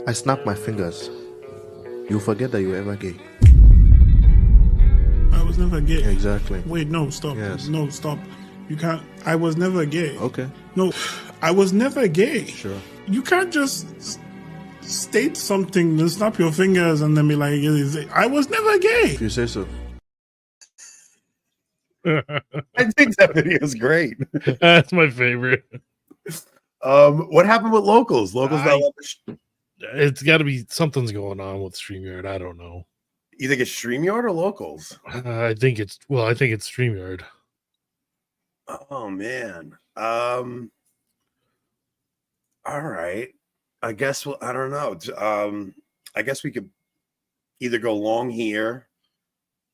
I snap my fingers, you forget that you were ever gay. I was never gay. Exactly. Wait, no, stop. Yes. No, stop. You can't. I was never gay. Okay. No, I was never gay. Sure. You can't just state something, then snap your fingers, and then be like, I was never gay. If you say so. I think that video is great. That's my favorite. What happened with locals? It's got to be something's going on with StreamYard. I don't know. You think it's StreamYard or locals? I think it's StreamYard. Oh man. All right. I guess I don't know. I guess we could either go long here.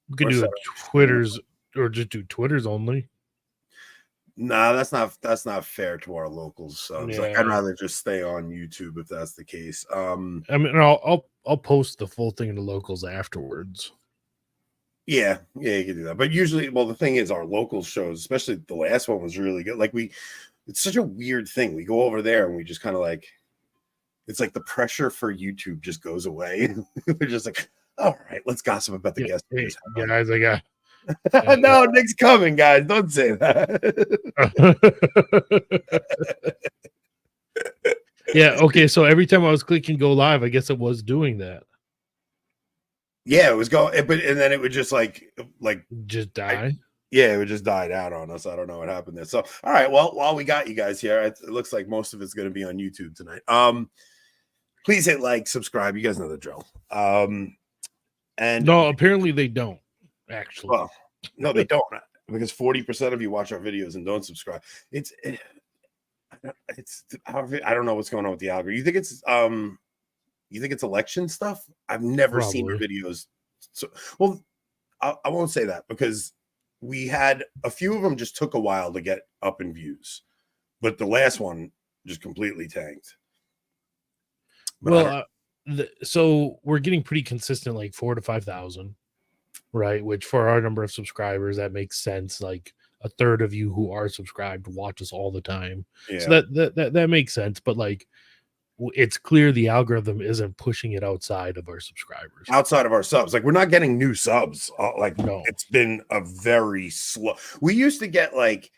We could do Twitter's or just do Twitter's only. Nah, that's not fair to our locals. So it's like I'd rather just stay on YouTube if that's the case. I mean, I'll post the full thing in the locals afterwards. Yeah, you can do that. But usually, well, the thing is, our local shows, especially the last one, was really good. Like it's such a weird thing. We go over there and we just kind of like, it's like the pressure for YouTube just goes away. We're just like, all right, let's gossip about the guest. Hey, guys, I got. No, Nick's coming, guys. Don't say that. Yeah. Okay. So every time I was clicking go live, I guess it was doing that. Yeah, it was going, and then it would just like just die. It would just die out on us. I don't know what happened there. So, all right. Well, while we got you guys here, it looks like most of it's going to be on YouTube tonight. Please hit like, subscribe. You guys know the drill. And no, apparently they don't. Actually, well, no, they don't, because 40% of you watch our videos and don't subscribe. I don't know what's going on with the algorithm. You think it's election stuff? I've never seen your videos. So, well, I won't say that, because we had a few of them just took a while to get up in views, but the last one just completely tanked. But so we're getting pretty consistent, like 4,000 to 5,000. Right, which for our number of subscribers, that makes sense. Like a third of you who are subscribed watch us all the time. Yeah. So that makes sense. But like, it's clear the algorithm isn't pushing it outside of our subscribers, outside of our subs. Like, we're not getting new subs. No, it's been a very slow. We used to get like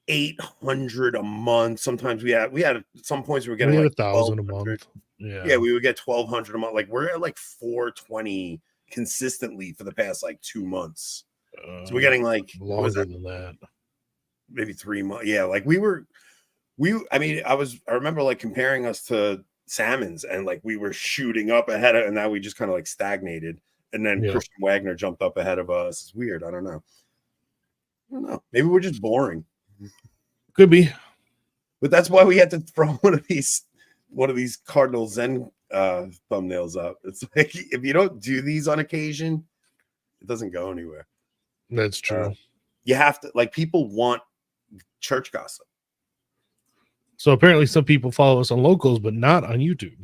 800 a month. Sometimes we had at some points we were getting like 1,000 a month. Yeah, we would get 1,200 a month. Like, we're at like 420 consistently for the past like 2 months. So we're getting like longer than that, maybe 3 months. Yeah, like I remember like comparing us to Salmons, and like we were shooting up ahead of, and now we just kind of like stagnated, and then Christian Wagner jumped up ahead of us. It's weird. I don't know. Maybe we're just boring. Could be. But that's why we had to throw one of these Cardinal Zen thumbnails up. It's like, if you don't do these on occasion, it doesn't go anywhere. That's true. You have to, like, people want church gossip. So apparently some people follow us on locals, but not on YouTube.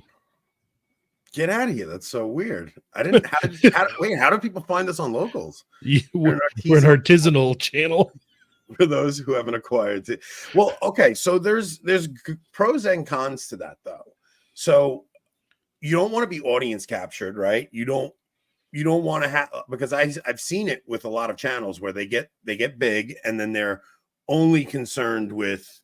Get out of here. That's so weird. How do people find us on locals? We're an artisanal channel. For those who haven't acquired it. Well, okay, so there's pros and cons to that, though. So you don't want to be audience captured, right? You don't want to have, because I've seen it with a lot of channels where they get big, and then they're only concerned with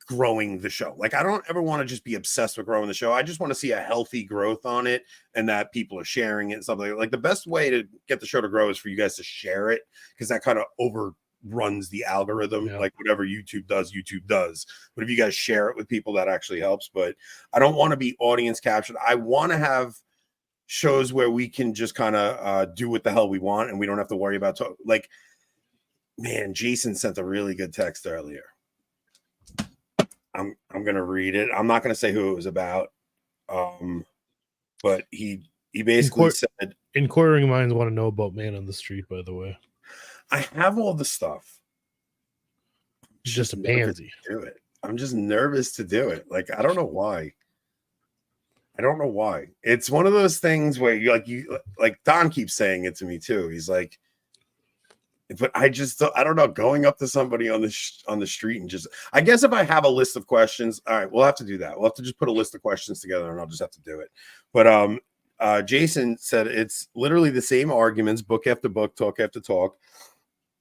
growing the show. Like, I don't ever want to just be obsessed with growing the show. I just want to see a healthy growth on it, and that people are sharing it and stuff like the best way to get the show to grow is for you guys to share it, because that kind of overruns the algorithm. Like, whatever YouTube does. But if you guys share it with people, that actually helps. But I don't want to be audience captured. I want to have shows where we can just kind of do what the hell we want, and we don't have to worry about like, man, Jason sent a really good text earlier. I'm gonna read it. I'm not gonna say who it was about. But he basically said, inquiring minds want to know about Man on the Street, by the way. I have all the stuff. He's just a pansy. Do it. I'm just nervous to do it. Like, I don't know why. It's one of those things where you like Don keeps saying it to me too. He's like, but I don't know, going up to somebody on the street and just, I guess if I have a list of questions, all right, we'll have to do that. We'll have to just put a list of questions together and I'll just have to do it. But Jason said it's literally the same arguments, book after book, talk after talk,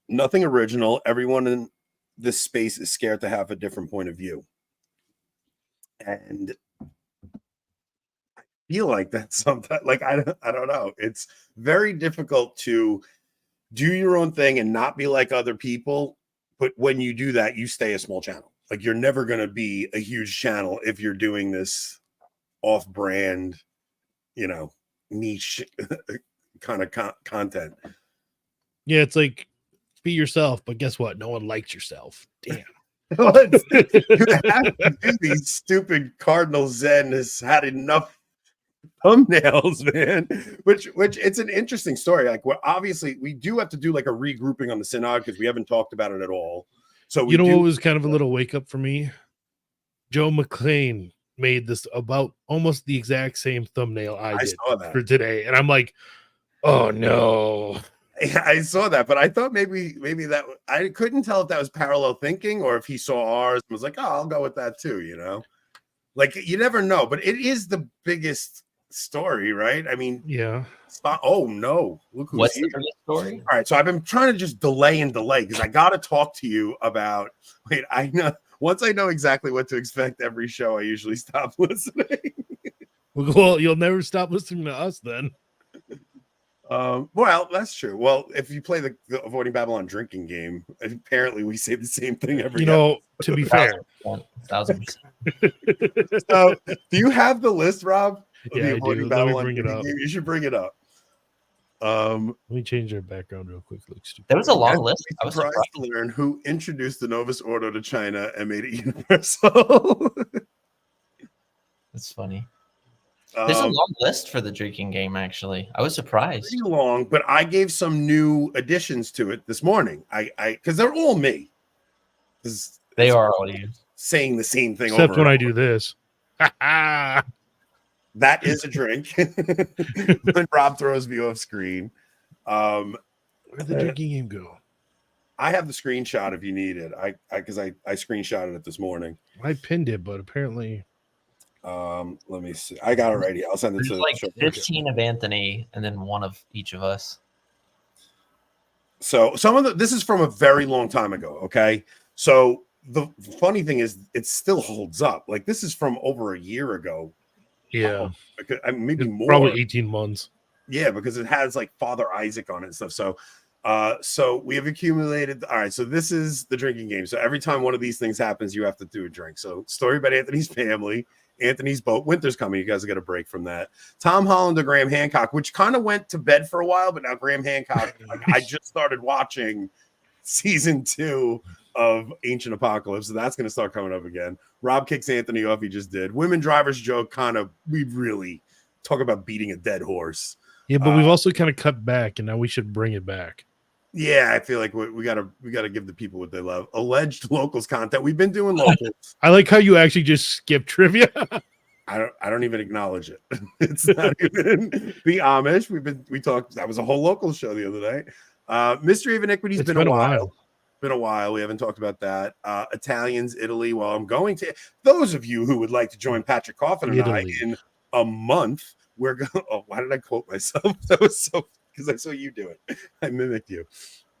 nothing original. Everyone in this space is scared to have a different point of view. And I feel like that's sometimes, like, I don't know. It's very difficult to do your own thing and not be like other people. But when you do that, you stay a small channel. Like, you're never going to be a huge channel if you're doing this off-brand, niche kind of content. Yeah, it's like, be yourself, but guess what? No one likes yourself. Damn. You have to do these stupid Cardinal Zen has had enough thumbnails, man. Which it's an interesting story. Like, obviously we do have to do like a regrouping on the synod because we haven't talked about it at all. So what was kind of a little wake up for me? Joe McClain made this about almost the exact same thumbnail I did for today, and I'm like, oh no. I saw that, but I thought maybe that I couldn't tell if that was parallel thinking or if he saw ours and was like, oh, I'll go with that too, Like, you never know, but it is the biggest story, right? I mean, yeah. Oh no, look who's What's here. the biggest story? All right, so I've been trying to just delay because I got to talk to you about. Wait, I know once I know exactly what to expect every show, I usually stop listening. Well, you'll never stop listening to us then. Well, that's true. Well, if you play the Avoiding Babylon drinking game, apparently we say the same thing every to be fair. 1,000%. So, do you have the list, Rob? Yeah, I do. Let me bring it up. You should bring it up. Let me change their background real quick. There was a long list. I was surprised to learn who introduced the Novus Ordo to China and made it universal. That's funny. There's a long list for the drinking game, actually. I was surprised. Pretty long, but I gave some new additions to it this morning. I because they're all me. They are all you. Saying the same thing. Except when I do this. That is a drink. When Rob throws me off screen. Where'd the drinking game go? I have the screenshot if you need it. Because I screenshotted it this morning. I pinned it, but apparently. Let me see. I got it right here. I'll send it to like 15 of Anthony and then one of each of us. So this is from a very long time ago. Okay. So the funny thing is it still holds up. Like, this is from over a year ago. Yeah. Maybe more. Probably 18 months. Yeah, because it has like Father Isaac on it and stuff. So we have accumulated. All right. So this is the drinking game. So every time one of these things happens, you have to do a drink. So story about Anthony's family. Anthony's boat. Winter's coming. You guys get a break from that. Tom Holland to Graham Hancock, which kind of went to bed for a while, but now Graham Hancock, I just started watching season 2 of Ancient Apocalypse, so that's going to start coming up again. Rob kicks Anthony off. He just did. Women drivers joke. We really talk about beating a dead horse. Yeah, but we've also kind of cut back, and now we should bring it back. Yeah, I feel like we gotta give the people what they love. Alleged locals content. We've been doing locals. I like how you actually just skip trivia. I don't even acknowledge it. It's not even the Amish. We talked. That was a whole local show the other day. Mystery of Iniquity has been a while. Been a while. We haven't talked about that. Italians, Italy. Well, I'm going to those of you who would like to join Patrick Coffin and I in a month. We're going. Oh, why did I quote myself? That was so. Because I saw you do it. I mimicked you.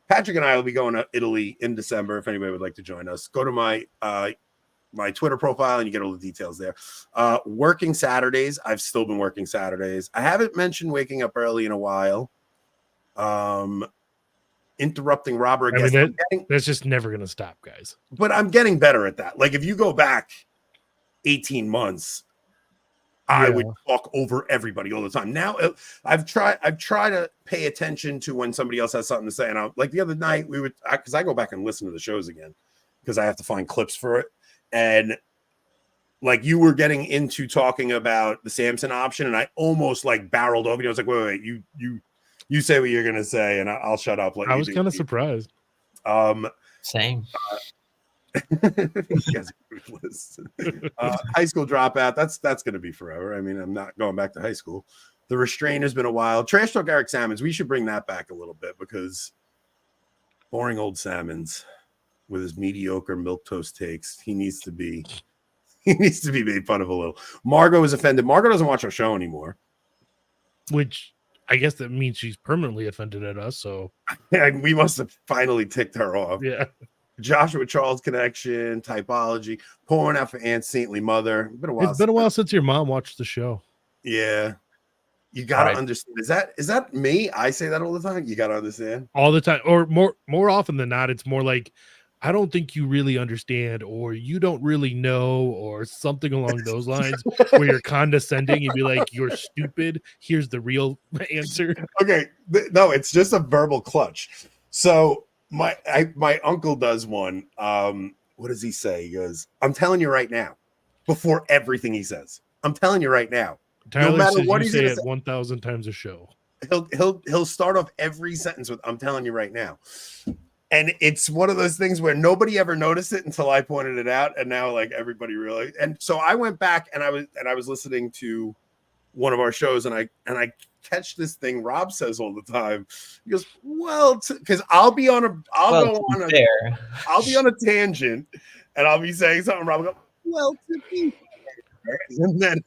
Patrick and I will be going to Italy in December. If anybody would like to join us, go to my my Twitter profile and you get all the details there. Working Saturdays. I've still been working Saturdays. I haven't mentioned waking up early in a while. Interrupting Robert. That's just never going to stop, guys. But I'm getting better at that. Like, if you go back 18 months, I would talk over everybody all the time. Now I've tried to pay attention to when somebody else has something to say. And like the other night because I go back and listen to the shows again because I have to find clips for it. And like you were getting into talking about the Samson option, and I almost like barreled over. I was like, wait, you say what you're gonna say, and I'll shut up. I was kind of surprised. Same. High school dropout. That's gonna be forever. I mean, I'm not going back to high school. The restraint has been a while. Trash talk Eric Sammons. We should bring that back a little bit because boring old Sammons with his mediocre milquetoast takes. He needs to be made fun of a little. Margot is offended. Margot doesn't watch our show anymore. Which I guess that means she's permanently offended at us. So we must have finally ticked her off. Yeah. Joshua Charles connection, typology, pouring out for Aunt Saintly Mother. It's been a while since your mom watched the show. Yeah. You gotta understand. Is that me? I say that all the time. You gotta understand. All the time. Or more often than not, it's more like, I don't think you really understand, or you don't really know, or something along those lines, where you're condescending and be like, you're stupid. Here's the real answer. Okay. No, it's just a verbal clutch. So my uncle does one. What does he say? He goes, I'm telling you right now, before everything he says. I'm telling you right now. Tyler no matter says what you he's say gonna it 1,000 times a show. He'll start off every sentence with "I'm telling you right now," and it's one of those things where nobody ever noticed it until I pointed it out, and now like everybody really. And so I went back and I was listening to one of our shows, and I catch this thing Rob says all the time. He goes, "Well," because I'll be on a tangent, and I'll be saying something. Rob will go, "Well, to be fair," and then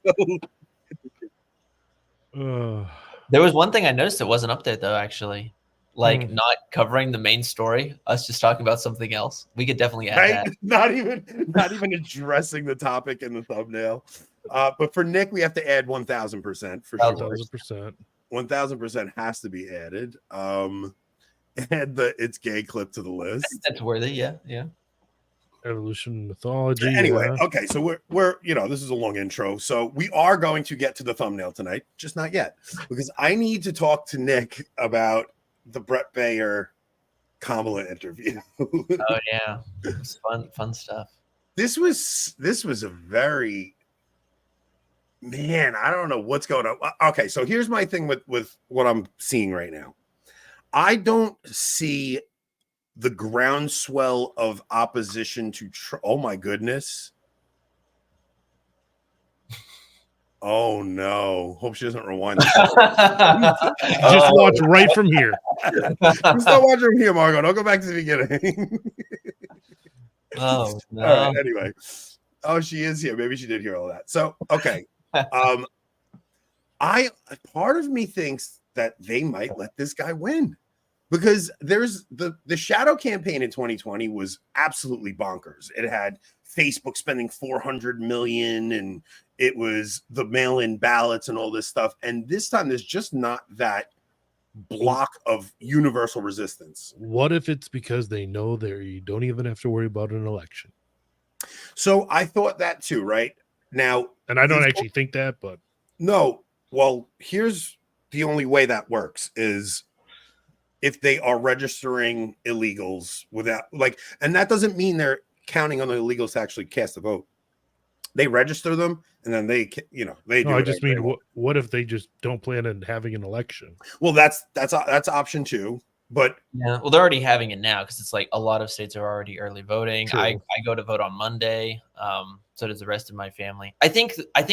there was one thing I noticed that wasn't up there though, actually. Like not covering the main story, us just talking about something else. We could definitely add that. Not even addressing the topic in the thumbnail. But for Nick, we have to add 1,000% for sure. 1,000%. 1,000% has to be added. Add the it's gay clip to the list. I think that's worthy, yeah. Evolution mythology. Anyway, okay, so we're this is a long intro, so we are going to get to the thumbnail tonight, just not yet, because I need to talk to Nick about the Brett Baer Kamala interview. Oh yeah, it's fun stuff. This was a very I don't know what's going on. Okay, so here's my thing with what I'm seeing right now. I don't see the groundswell of opposition to oh my goodness. Oh no. Hope she doesn't rewind. Just watch right from here. Just don't watch from here, Margot. Don't go back to the beginning. Oh no. All right, anyway. Oh, she is here. Maybe she did hear all that. So okay. Part of me thinks that they might let this guy win. Because there's the shadow campaign in 2020 was absolutely bonkers. It had Facebook spending $400 million, and it was the mail-in ballots and all this stuff. And this time, there's just not that block of universal resistance. What if it's because they know you don't even have to worry about an election? So I thought that too, right? Now, and I don't actually think that, but no. Well, here's the only way that works is if they are registering illegals without and that doesn't mean they're counting on the illegals to actually cast a vote. They register them and then they do. I just mean, what if they just don't plan on having an election? Well, that's option two. But yeah, well, they're already having it now because it's like a lot of states are already early voting. True. I go to vote on Monday. So does the rest of my family. I think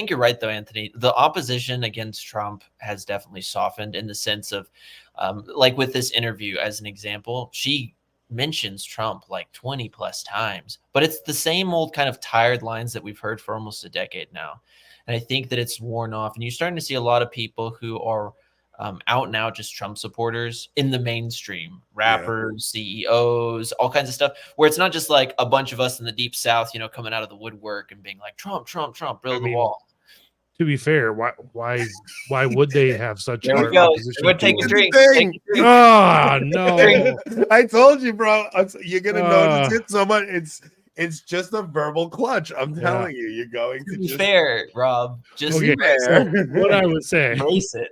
you're right though, Anthony. The opposition against Trump has definitely softened in the sense of, like with this interview as an example, she mentions Trump like 20 plus times, but it's the same old kind of tired lines that we've heard for almost a decade now. And I think that it's worn off, and you're starting to see a lot of people who are out and out just Trump supporters in the mainstream, rappers, CEOs, all kinds of stuff, where it's not just like a bunch of us in the deep South, coming out of the woodwork and being like, Trump, build the wall. To be fair, why would they have such there we go. We'll take a drink. Oh no. I told you, bro. You're gonna notice it so much. It's just a verbal clutch. I'm telling you, you're going to be fair, Rob. Just okay, fair. What I would say. Embrace it.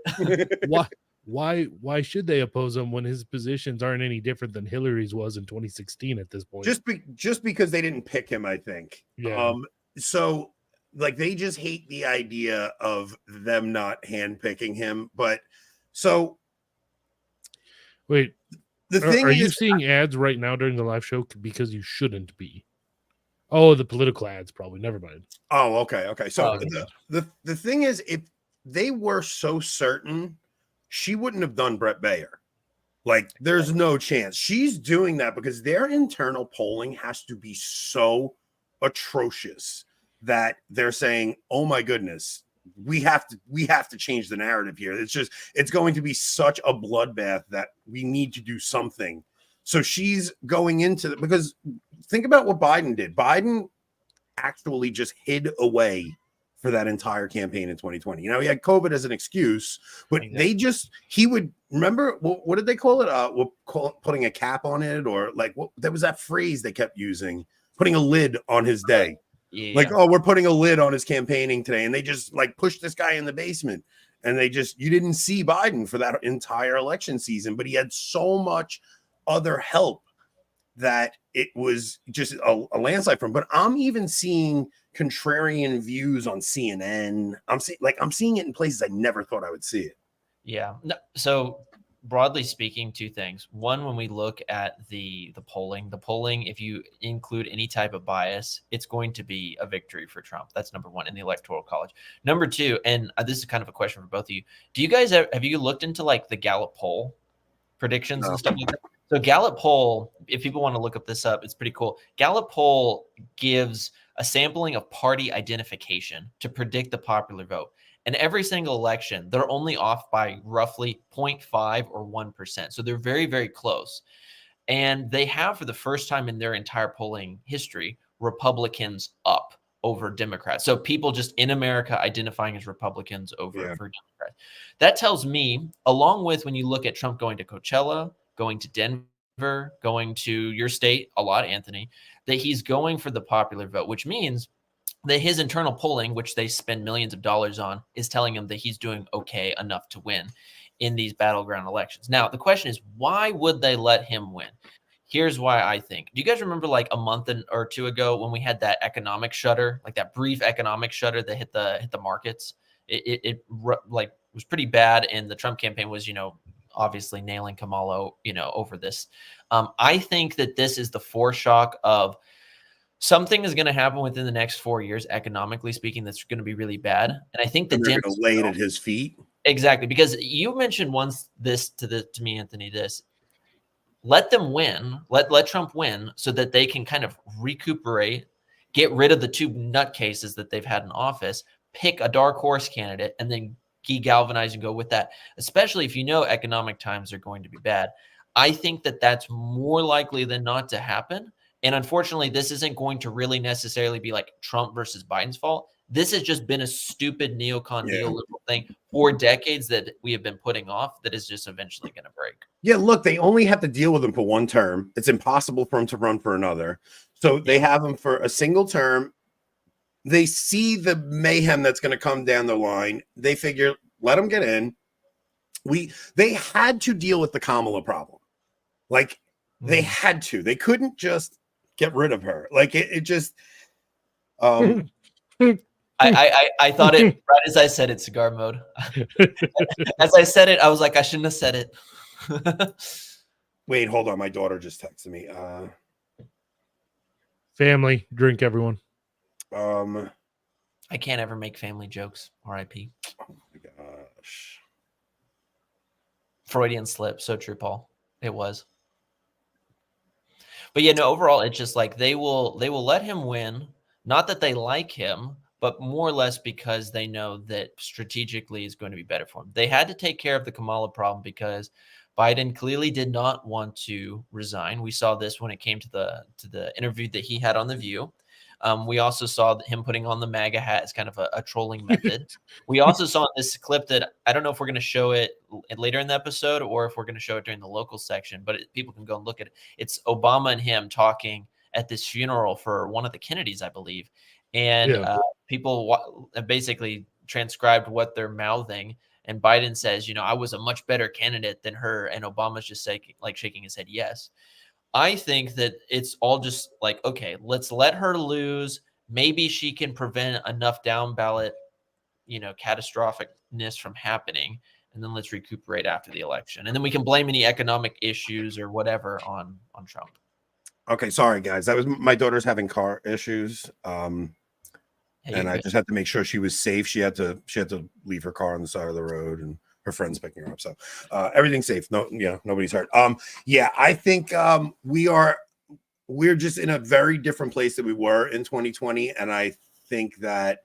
Why should they oppose him when his positions aren't any different than Hillary's was in 2016 at this point? Just because they didn't pick him, I think. Yeah. So like they just hate the idea of them not handpicking him. But so Wait, the thing are is, you seeing ads right now during the live show? Because you shouldn't be. Oh, the political ads, probably. Never mind. oh, okay. So Oh, the thing is, if they were so certain, she wouldn't have done Brett Baer. Like, there's no chance. She's doing that because their internal polling has to be so atrocious that they're saying, "Oh my goodness, we have to change the narrative here." It's going to be such a bloodbath that we need to do something. So she's going into it because think about what Biden did. Biden actually just hid away for that entire campaign in 2020. You know, he had COVID as an excuse, but he would remember what did they call it? Putting a cap on it, or like there was that phrase they kept using, putting a lid on his day. Yeah. Like, oh, we're putting a lid on his campaigning today, and they just like pushed this guy in the basement, and you didn't see Biden for that entire election season, but he had so much other help that it was just a landslide for him. But I'm even seeing contrarian views on CNN. I'm seeing it in places I never thought I would see it. Yeah. No, so broadly speaking, two things. One, when we look at the polling, if you include any type of bias, it's going to be a victory for Trump. That's number one in the Electoral College. Number two, and this is kind of a question for both of you. Do you guys have you looked into like the Gallup poll predictions and stuff like that? So Gallup poll, if people want to look up this up, it's pretty cool. Gallup poll gives a sampling of party identification to predict the popular vote. And every single election, they're only off by roughly 0.5 or 1%. So they're very, very close. And they have, for the first time in their entire polling history, Republicans up over Democrats. So people just in America identifying as Republicans over for Democrats. That tells me, along with when you look at Trump going to Coachella, going to Denver, going to your state a lot, Anthony, that he's going for the popular vote, which means that his internal polling, which they spend millions of dollars on, is telling him that he's doing okay enough to win in these battleground elections. Now, the question is, why would they let him win? Here's why I think. Do you guys remember like a month or two ago when we had that economic shudder, like that brief economic shudder that hit the markets? It like was pretty bad, and the Trump campaign was, obviously nailing Kamala, over this. I think that this is the foreshock of something is going to happen within the next 4 years, economically speaking, that's going to be really bad. And I think they're going to lay it at his feet. Exactly, because you mentioned once this to me, Anthony. Let them win, let Trump win, so that they can kind of recuperate, get rid of the two nutcases that they've had in office, pick a dark horse candidate, and then galvanize and go with that, especially if economic times are going to be bad. I think that that's more likely than not to happen. And unfortunately, this isn't going to really necessarily be like Trump versus Biden's fault. This has just been a stupid neocon neoliberal thing for decades that we have been putting off that is just eventually going to break. Yeah, look, they only have to deal with him for one term. It's impossible for him to run for another. So they have him for a single term. They see the mayhem that's going to come down the line. They figure, let them get in. They had to deal with the Kamala problem. Like, they had to. They couldn't just get rid of her. Like, it just... I thought it right as I said it, cigar mode. As I said it, I was like, I shouldn't have said it. Wait, hold on. My daughter just texted me. Family, drink, everyone. I can't ever make family jokes. R.I.P. Oh my gosh. Freudian slip. So true, Paul. It was. But overall, it's just like they will let him win. Not that they like him, but more or less because they know that strategically is going to be better for him. They had to take care of the Kamala problem because Biden clearly did not want to resign. We saw this when it came to the interview that he had on The View. We also saw him putting on the MAGA hat as kind of a trolling method. We also saw this clip that I don't know if we're going to show it later in the episode or if we're going to show it during the local section, but people can go and look at it. It's Obama and him talking at this funeral for one of the Kennedys, I believe. And people basically transcribed what they're mouthing. And Biden says, I was a much better candidate than her. And Obama's just shaking his head yes. I think that it's all just like, okay, let's let her lose, maybe she can prevent enough down ballot, catastrophicness from happening. And then let's recuperate after the election. And then we can blame any economic issues or whatever on Trump. Okay, sorry guys. That was my daughter's having car issues. And I just had to make sure she was safe. She had to leave her car on the side of the road, and her friends picking her up. So everything's safe. No, nobody's hurt. I think we're just in a very different place than we were in 2020, and I think that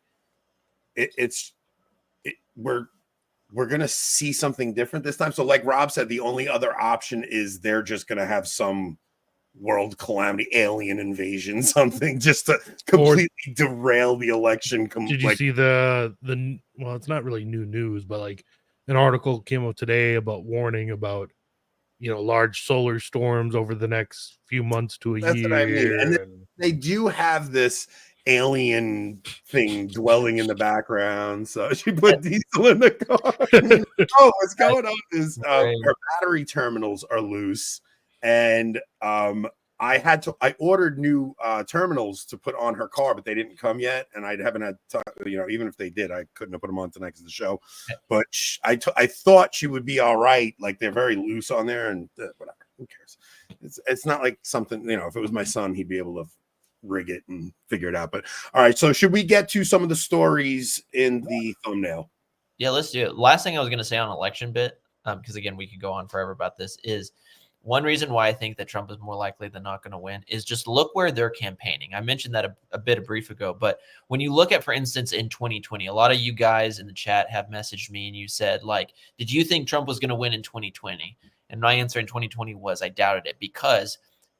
we're gonna see something different this time. So, like Rob said, the only other option is they're just gonna have some world calamity, alien invasion, something just to completely derail the election. Did you see the well, it's not really new news, but like an article came out today about warning about large solar storms over the next few months to a year. What I mean. And they do have this alien thing dwelling in the background. So she put diesel in the car. What's going on is her battery terminals are loose. And I ordered new terminals to put on her car, but they didn't come yet, and I haven't had time. Even if they did, I couldn't have put them on tonight because of the show. But I thought she would be all right. Like, they're very loose on there, and whatever. Who cares? It's not like something. If it was my son, he'd be able to rig it and figure it out. But all right. So should we get to some of the stories in the thumbnail? Yeah, let's do it. Last thing I was going to say on election bit, because again, we could go on forever about this, is one reason why I think that Trump is more likely than not going to win is just look where they're campaigning. I mentioned that a brief ago, but when you look at, for instance, in 2020, a lot of you guys in the chat have messaged me and you said, like, did you think Trump was going to win in 2020? And my answer in 2020 was I doubted it, because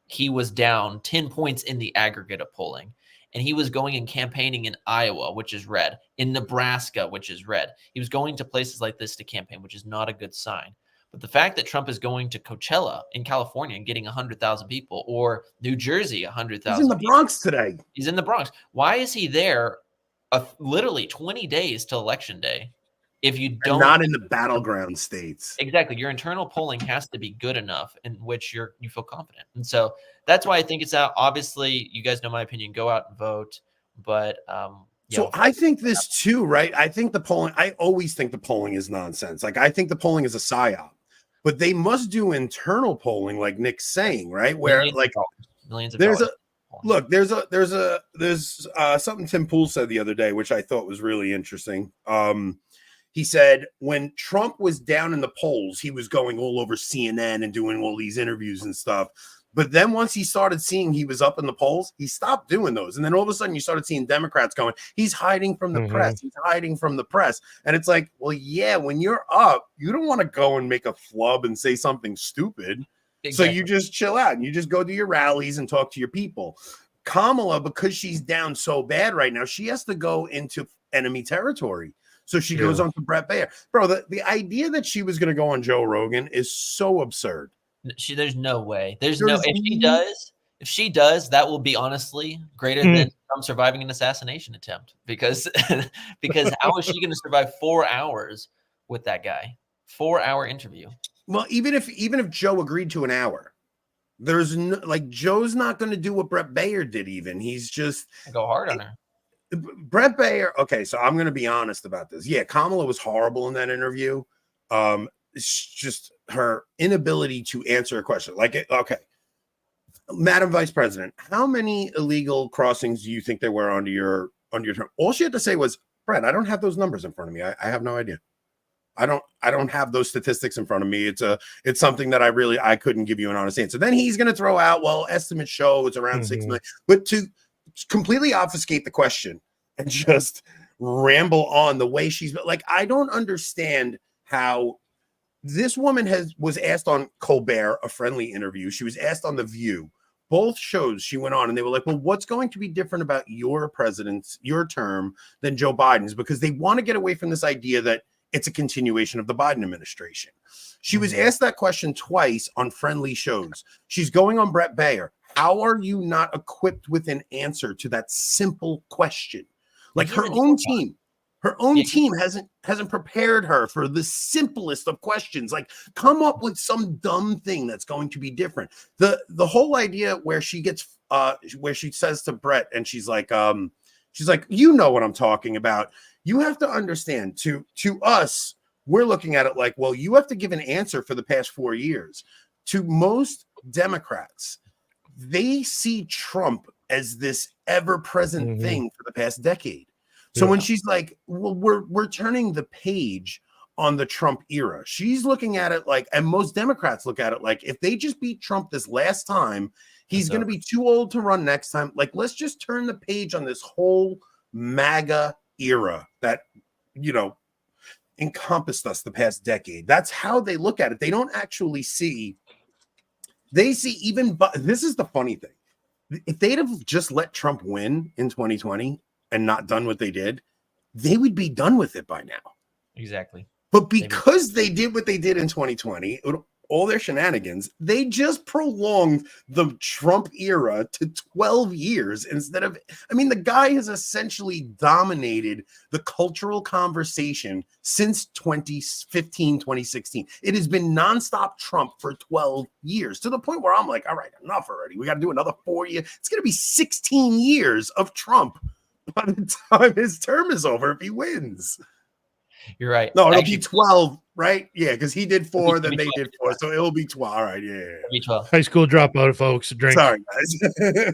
he was down 10 points in the aggregate of polling. And he was going and campaigning in Iowa, which is red, in Nebraska, which is red. He was going to places like this to campaign, which is not a good sign. But the fact that Trump is going to Coachella in California and getting 100,000 people, or New Jersey, 100,000. He's in the Bronx today. He's in the Bronx. Why is he there literally 20 days till election day? If you don't, not in the battleground states. Exactly. Your internal polling has to be good enough in which you feel confident. And so that's why I think it's out. Obviously, you guys know my opinion. Go out and vote. But I think this too, right? I think the polling, I always think the polling is nonsense. Like, I think the polling is a psyop. But they must do internal polling, like Nick's saying, right? Where millions of there's dollars. there's something Tim Pool said the other day, which I thought was really interesting. He said when Trump was down in the polls, he was going all over CNN and doing all these interviews and stuff. But then once he started seeing he was up in the polls, he stopped doing those. And then all of a sudden you started seeing Democrats going, he's hiding from the press. He's hiding from the press. And it's like, well, yeah, when you're up, you don't want to go and make a flub and say something stupid. Exactly. So you just chill out and you just go to your rallies and talk to your people. Kamala, because she's down so bad right now, she has to go into enemy territory. So she goes on to Brett Baer. Bro, the idea that she was going to go on Joe Rogan is so absurd. There's no way. If she does, that will be honestly greater than Trump surviving an assassination attempt, because how is she going to survive 4 hours with that guy? 4-hour interview. Well, even if Joe agreed to an hour, there's no, like, Joe's not going to do what Brett Baer did. Even he's just go hard on her. Brett Baer. Okay, so I'm going to be honest about this. Yeah, Kamala was horrible in that interview. It's just her inability to answer a question. Like, okay, Madam Vice President, how many illegal crossings do you think there were under your term? All she had to say was, Brett, I don't have those numbers in front of me. I have no idea. I don't have those statistics in front of me. It's something that I couldn't give you an honest answer. Then he's going to throw out, well, estimates show it's around 6 million, but to completely obfuscate the question and just ramble on the way she's like, I don't understand how this woman was asked on Colbert, a friendly interview. She was asked on The View. Both shows she went on and they were like, well, what's going to be different about your term than Joe Biden's? Because they want to get away from this idea that it's a continuation of the Biden administration. She was asked that question twice on friendly shows. She's going on Brett Baer. How are you not equipped with an answer to that simple question? Like, her own team hasn't prepared her for the simplest of questions. Like, come up with some dumb thing that's going to be different. The whole idea where she gets where she says to Brett, and she's like, She's like, you know what I'm talking about. You have to understand, to us, we're looking at it like, well, you have to give an answer for the past 4 years. To most Democrats, they see Trump as this ever-present thing for the past decade. So when she's like, well, we're turning the page on the Trump era, she's looking at it like, and most Democrats look at it like, if they just beat Trump this last time, he's going to be too old to run next time. Like, let's just turn the page on this whole MAGA era that, you know, encompassed us the past decade. That's how they look at it. They don't actually see, they see even, but this is the funny thing. If they'd have just let Trump win in 2020 and not done what they did, they would be done with it by now. Exactly. But because they did what they did in 2020, all their shenanigans, they just prolonged the Trump era to 12 years instead of, I mean, the guy has essentially dominated the cultural conversation since 2015, 2016. It has been nonstop Trump for 12 years, to the point where I'm like, all right, enough already. We got to do another 4 years. It's going to be 16 years of Trump by the time his term is over if he wins. You're right. No, it'll be 12, right? Yeah, because he did 4, then they did 4, so it'll be 12. All right, yeah. It'll be 12. High school dropout, folks. Drink. Sorry, guys.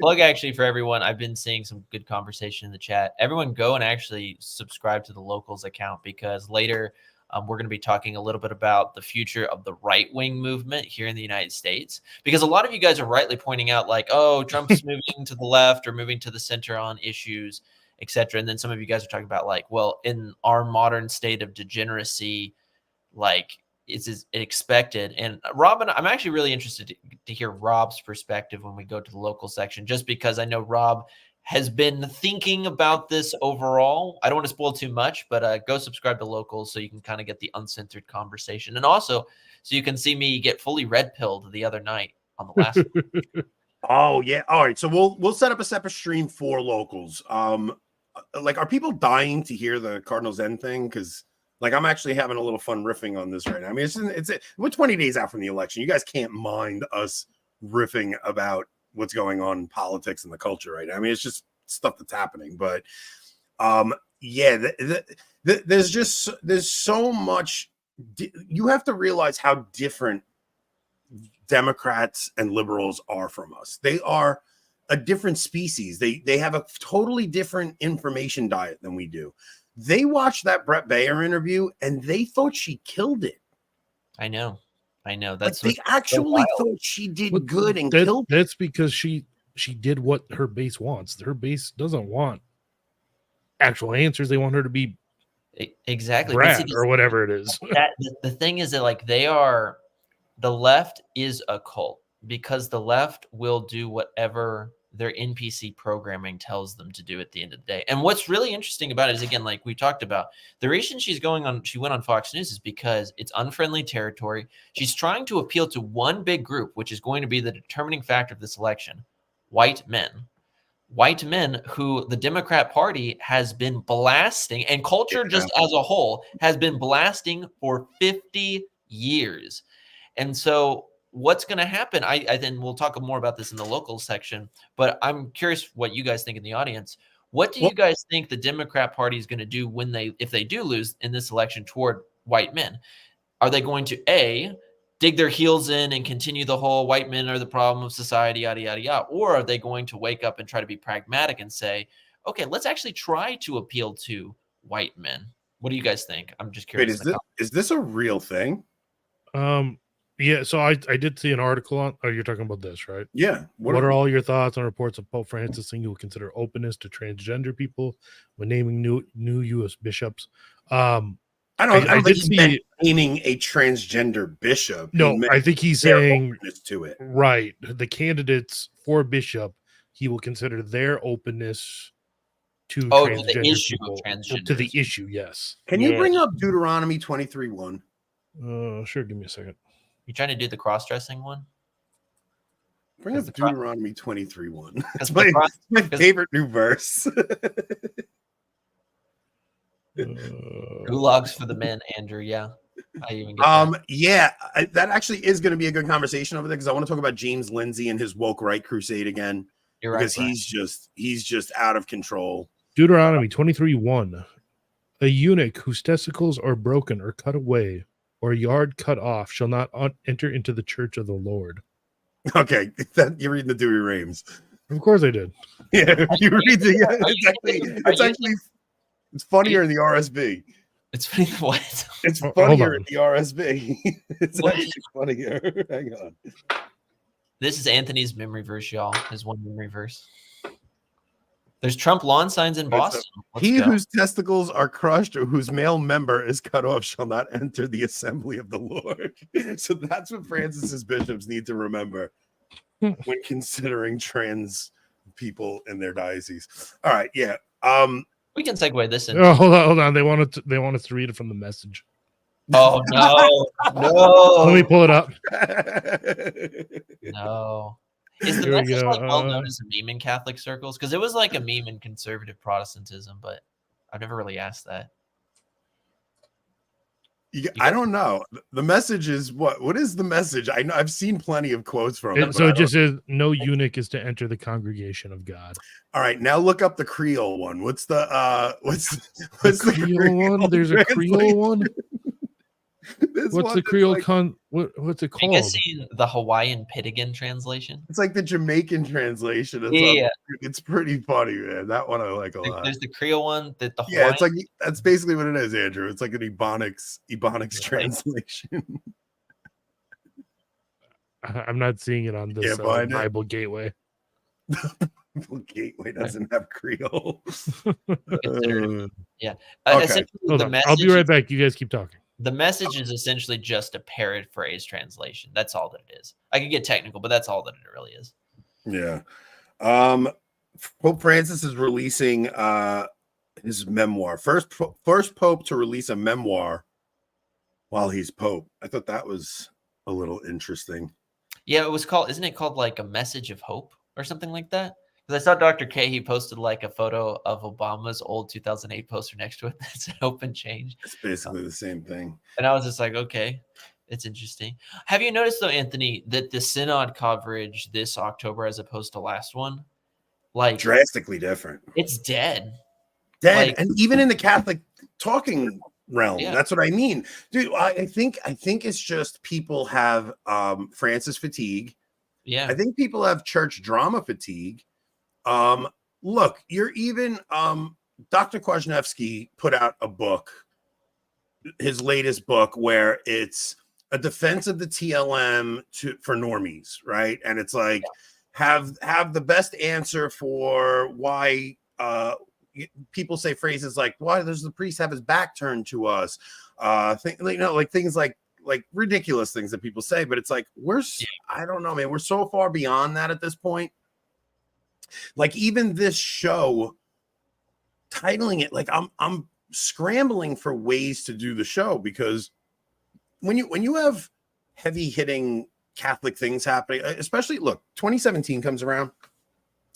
Plug actually for everyone. I've been seeing some good conversation in the chat. Everyone go and actually subscribe to the Locals account, because later we're going to be talking a little bit about the future of the right-wing movement here in the United States, because a lot of you guys are rightly pointing out like, oh, Trump's moving to the left or moving to the center on issues, etc. And then some of you guys are talking about like, well, in our modern state of degeneracy, like it's expected. And Robin, I'm actually really interested to hear Rob's perspective when we go to the local section, just because I know Rob has been thinking about this overall. I don't want to spoil too much, but go subscribe to Locals so you can kind of get the uncensored conversation. And also so you can see me get fully red pilled the other night on the last one. Oh, yeah. All right. So we'll set up a separate stream for Locals. Like, are people dying to hear the Cardinal Zen thing? Because like, I'm actually having a little fun riffing on this right now. I mean, we're 20 days out from the election. You guys can't mind us riffing about what's going on in politics and the culture right now. I mean, it's just stuff that's happening. But yeah, there's so much. You have to realize how different Democrats and liberals are from us. They are a different species. They have a totally different information diet than we do. They watched that Brett Baer interview and they thought she killed it. I know. That's like, they actually thought she did good and killed it. That's because she did what her base wants. Her base doesn't want actual answers. They want her to be exactly Brad or whatever it is. The thing is that like the left is a cult, because the left will do whatever their NPC programming tells them to do at the end of the day. And what's really interesting about it is, again, like we talked about, the reason she went on Fox News is because it's unfriendly territory. She's trying to appeal to one big group, which is going to be the determining factor of this election: white men. White men who the Democrat Party has been blasting, and culture just as a whole has been blasting for 50 years. And so what's going to happen? I then we'll talk more about this in the local section, but I'm curious what you guys think in the audience. What do you guys think the Democrat Party is going to do if they do lose in this election toward white men? Are they going to dig their heels in and continue the whole white men are the problem of society, yada, yada, yada? Or are they going to wake up and try to be pragmatic and say, okay, let's actually try to appeal to white men? What do you guys think? I'm just curious. Wait, is this a real thing? Yeah, so I did see an article on. Oh, you're talking about this, right? Yeah. What are all your thoughts on reports of Pope Francis saying he will consider openness to transgender people when naming new U.S. bishops? I don't think he's naming a transgender bishop. No, I think he's saying openness to it. Right, the candidates for bishop, he will consider their openness to transgender people. To the issue, yes. Can you bring up Deuteronomy 23:1? Sure. Give me a second. You trying to do the cross-dressing one? Bring up Deuteronomy 23:1. That's my favorite new verse. Gulags for the men, Andrew. Yeah. I even get that actually is going to be a good conversation over there, because I want to talk about James Lindsay and his woke right crusade again. You're right, because Brian. he's just out of control. Deuteronomy 23:1. A eunuch whose testicles are broken or cut away, or yard cut off, shall not enter into the church of the Lord. Okay, you're reading the Dewey Rames. Of course I did. Yeah, you read it's funnier in the RSV. It's funny. What? It's Hold funnier on. in the RSV. It's What? actually funnier. Hang on. This is Anthony's memory verse, y'all. His one memory verse. There's Trump lawn signs in Boston. Let's go. Whose testicles are crushed or whose male member is cut off shall not enter the assembly of the Lord. So that's what Francis's bishops need to remember when considering trans people in their diocese. All right, yeah. We can segue this in. Oh, hold on. They want us to read it from the message. Oh no. Let me pull it up. No. Is the Here we message go. like well known as a meme in Catholic circles? Because it was like a meme in conservative Protestantism, but I've never really asked that. I don't know. The message is what? What is the message? I know I've seen plenty of quotes from it. So it just says no eunuch is to enter the congregation of God. All right, now look up the Creole one. What's the the Creole one? There's a Creole one. What's the Creole what's it Have you called? guys seen the Hawaiian Piddigan translation? It's like the Jamaican translation. It's pretty funny, man. That one I like a lot. There's the Creole one. The Hawaiian. Yeah, it's like that's basically what it is, Andrew. It's like an Ebonics translation. I'm not seeing it on this Bible Gateway. Gateway doesn't have Creole. Yeah. Okay. Essentially, the message, I'll be right back. You guys keep talking. The message is essentially just a paraphrase translation. That's all that it is. I could get technical, but that's all that it really is. Yeah. Pope Francis is releasing his memoir. First pope to release a memoir while he's pope. I thought that was a little interesting. Yeah, it was called, isn't it called like A Message of Hope or something like that? Because I saw Dr. K, he posted like a photo of Obama's old 2008 poster next to it that said Hope and Change. It's basically the same thing. And I was just like, okay, it's interesting. Have you noticed though, Anthony, that the synod coverage this October as opposed to last one, like drastically different? It's dead. Like, and even in the Catholic talking realm, that's what I mean. Dude, I think it's just people have Francis fatigue. Yeah. I think people have church drama fatigue. Look, you're even Dr. Kwasniewski put out a book, his latest book, where it's a defense of the TLM for normies, right? And it's like have the best answer for why people say phrases like, why does the priest have his back turned to us? Things like ridiculous things that people say, but it's like I don't know, man, we're so far beyond that at this point. Like even this show, titling it, like I'm scrambling for ways to do the show, because when you have heavy hitting Catholic things happening, especially 2017 comes around,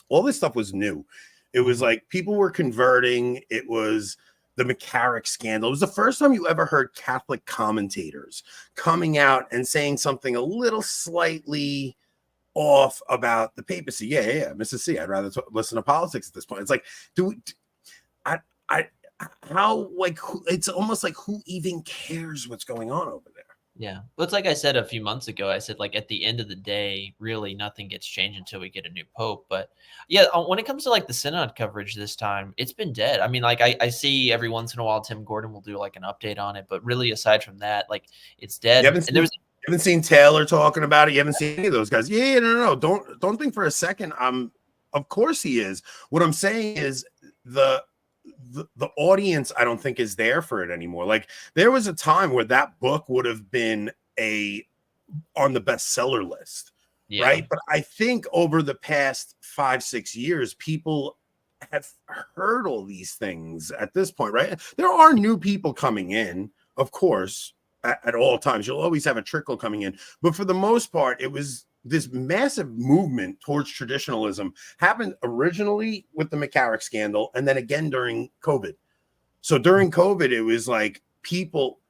all this stuff was new. It was like people were converting. It was the McCarrick scandal. It was the first time you ever heard Catholic commentators coming out and saying something a little slightly off about the papacy. Yeah, Mrs. C, I'd rather listen to politics at this point. It's like, it's almost like who even cares what's going on over there? Yeah. Well, it's like I said a few months ago, I said, like, at the end of the day, really nothing gets changed until we get a new pope. But yeah, when it comes to like the synod coverage this time, it's been dead. I mean, like I see every once in a while, Tim Gordon will do like an update on it, but really aside from that, like it's dead. You haven't seen Taylor talking about it. You haven't seen any of those guys. Yeah, no. Don't think for a second. Of course he is. What I'm saying is the audience, I don't think, is there for it anymore. Like there was a time where that book would have been on the bestseller list, right? But I think over the past 5-6 years, people have heard all these things at this point, right? There are new people coming in, of course. At all times, you'll always have a trickle coming in, but for the most part, it was this massive movement towards traditionalism happened originally with the McCarrick scandal, and then again during COVID. So during COVID, it was like people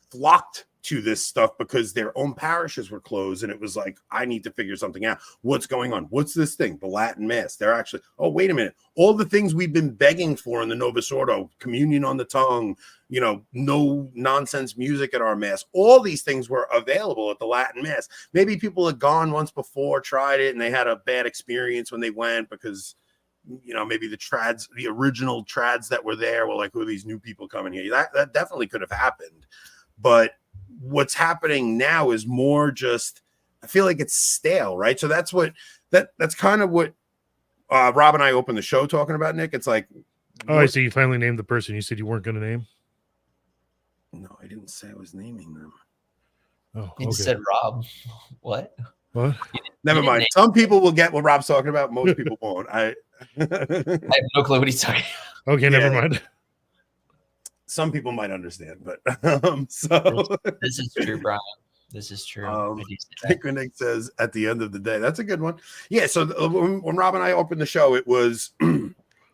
flocked to this stuff because their own parishes were closed, and it was like, I need to figure something out. What's going on? What's this thing? The Latin Mass. They're actually, oh, wait a minute. All the things we've been begging for in the Novus Ordo, communion on the tongue, no nonsense music at our Mass. All these things were available at the Latin Mass. Maybe people had gone once before, tried it, and they had a bad experience when they went because, maybe the original trads that were there were like, who are these new people coming here? That definitely could have happened. But what's happening now is more just, I feel like it's stale, right? So that's kind of what Rob and I opened the show talking about, Nick. It's like, I see. You finally named the person you said you weren't going to name. No, I didn't say I was naming them. Oh, You okay. said Rob. What? Never mind. Some people will get what Rob's talking about. Most people won't. I have no clue what he's talking about. Okay, never mind. Some people might understand, but this is true, Brian. This is true. Nick says at the end of the day, that's a good one. Yeah. So when Rob and I opened the show, it was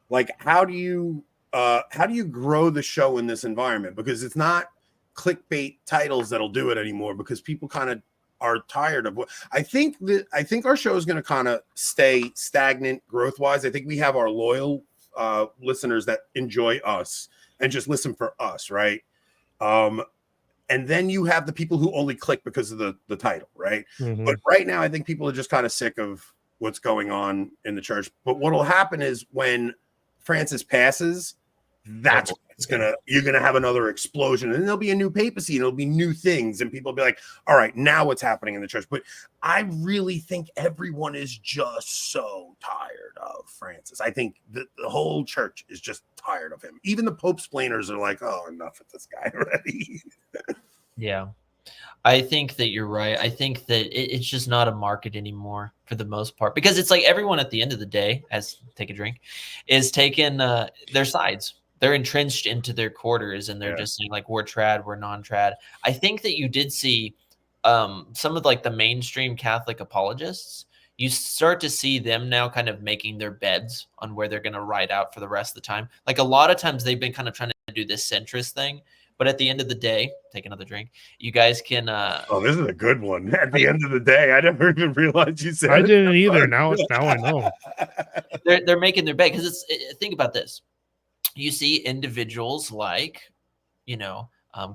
like, how do you grow the show in this environment? Because it's not clickbait titles that'll do it anymore, because people kind of are tired of what I think our show is going to kind of stay stagnant growth wise. I think we have our loyal listeners that enjoy us and just listen for us, right? And then you have the people who only click because of the title, right? Mm-hmm. But right now, I think people are just kind of sick of what's going on in the church. But what will happen is when Francis passes, that's you're gonna have another explosion, and there'll be a new papacy, and there'll be new things, and people will be like, all right, now what's happening in the church? But I really think everyone is just so tired of Francis. I think the whole church is just tired of him. Even the Pope-splainers are like, oh, enough of this guy already. Yeah. I think that you're right. I think that it's just not a market anymore for the most part, because it's like everyone at the end of the day, take a drink, is taking their sides. They're entrenched into their quarters, and they're just saying like, we're trad, we're non-trad. I think that you did see some of like the mainstream Catholic apologists. You start to see them now kind of making their beds on where they're going to ride out for the rest of the time. Like a lot of times they've been kind of trying to do this centrist thing. But at the end of the day, take another drink. You guys can. This is a good one. At the end of the day, I never even realized you said. I didn't either. Now I know. They're making their bed, because think about this. You see individuals like,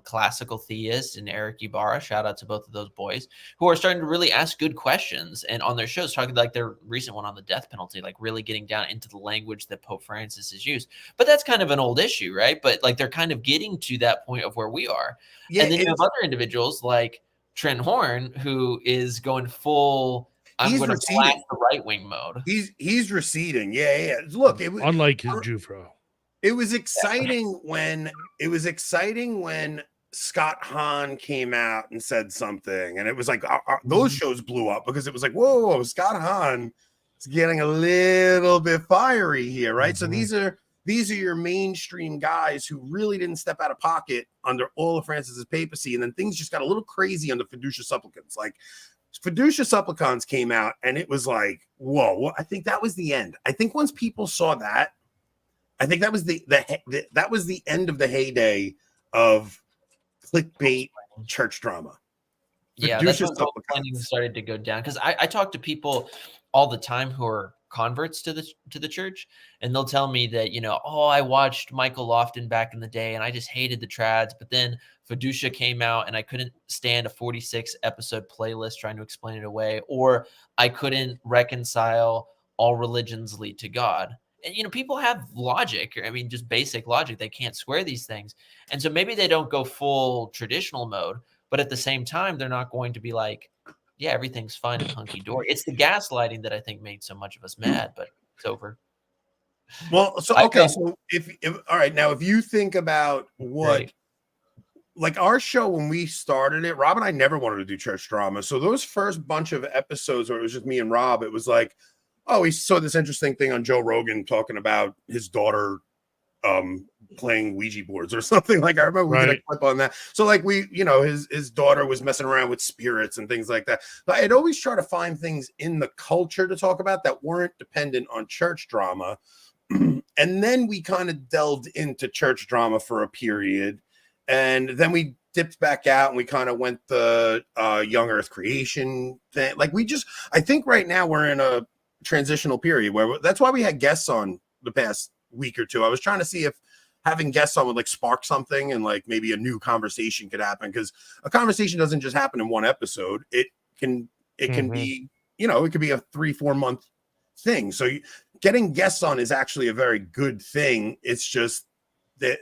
classical theist and Eric Ibarra, shout out to both of those boys, who are starting to really ask good questions, and on their shows talking like their recent one on the death penalty, like really getting down into the language that Pope Francis has used. But that's kind of an old issue, right? But like they're kind of getting to that point of where we are. Yeah, and then you have other individuals like Trent Horn, who is going full, I'm going to blast the right-wing mode. He's receding. Yeah. Look, unlike his Jufro. It was exciting when Scott Hahn came out and said something, and it was like those shows blew up because it was like, whoa, Scott Hahn is getting a little bit fiery here, right? Mm-hmm. So these are your mainstream guys who really didn't step out of pocket under all of Francis's papacy, and then things just got a little crazy under Fiducia Supplicans. Like Fiducia Supplicans came out, and it was like, whoa! I think that was the end. I think once people saw that. I think that was that was the end of the heyday of clickbait church drama. Yeah, that's when planning started to go down. Because I talk to people all the time who are converts to the church, and they'll tell me that I watched Michael Lofton back in the day, and I just hated the trads. But then Fiducia came out, and I couldn't stand a 46 episode playlist trying to explain it away, or I couldn't reconcile all religions lead to God. And, people have logic. I mean, just basic logic. They can't square these things. And so maybe they don't go full traditional mode, but at the same time, they're not going to be like, yeah, everything's fine and hunky-dory. It's the gaslighting that I think made so much of us mad, but it's over. Well, so, okay. So if all right, now, if you think about what, like our show, when we started it, Rob and I never wanted to do church drama. So those first bunch of episodes where it was just me and Rob, it was like, oh, he saw this interesting thing on Joe Rogan talking about his daughter playing Ouija boards or something. Like I remember we did a clip on that. So like his daughter was messing around with spirits and things like that. But I'd always try to find things in the culture to talk about that weren't dependent on church drama. And then we kind of delved into church drama for a period. And then we dipped back out and we kind of went the young earth creation thing. Like I think right now we're in a transitional period where that's why we had guests on the past week or two. I was trying to see if having guests on would like spark something and like maybe a new conversation could happen, because a conversation doesn't just happen in one episode. It can be, it could be a 3-4 month thing. So getting guests on is actually a very good thing. It's just that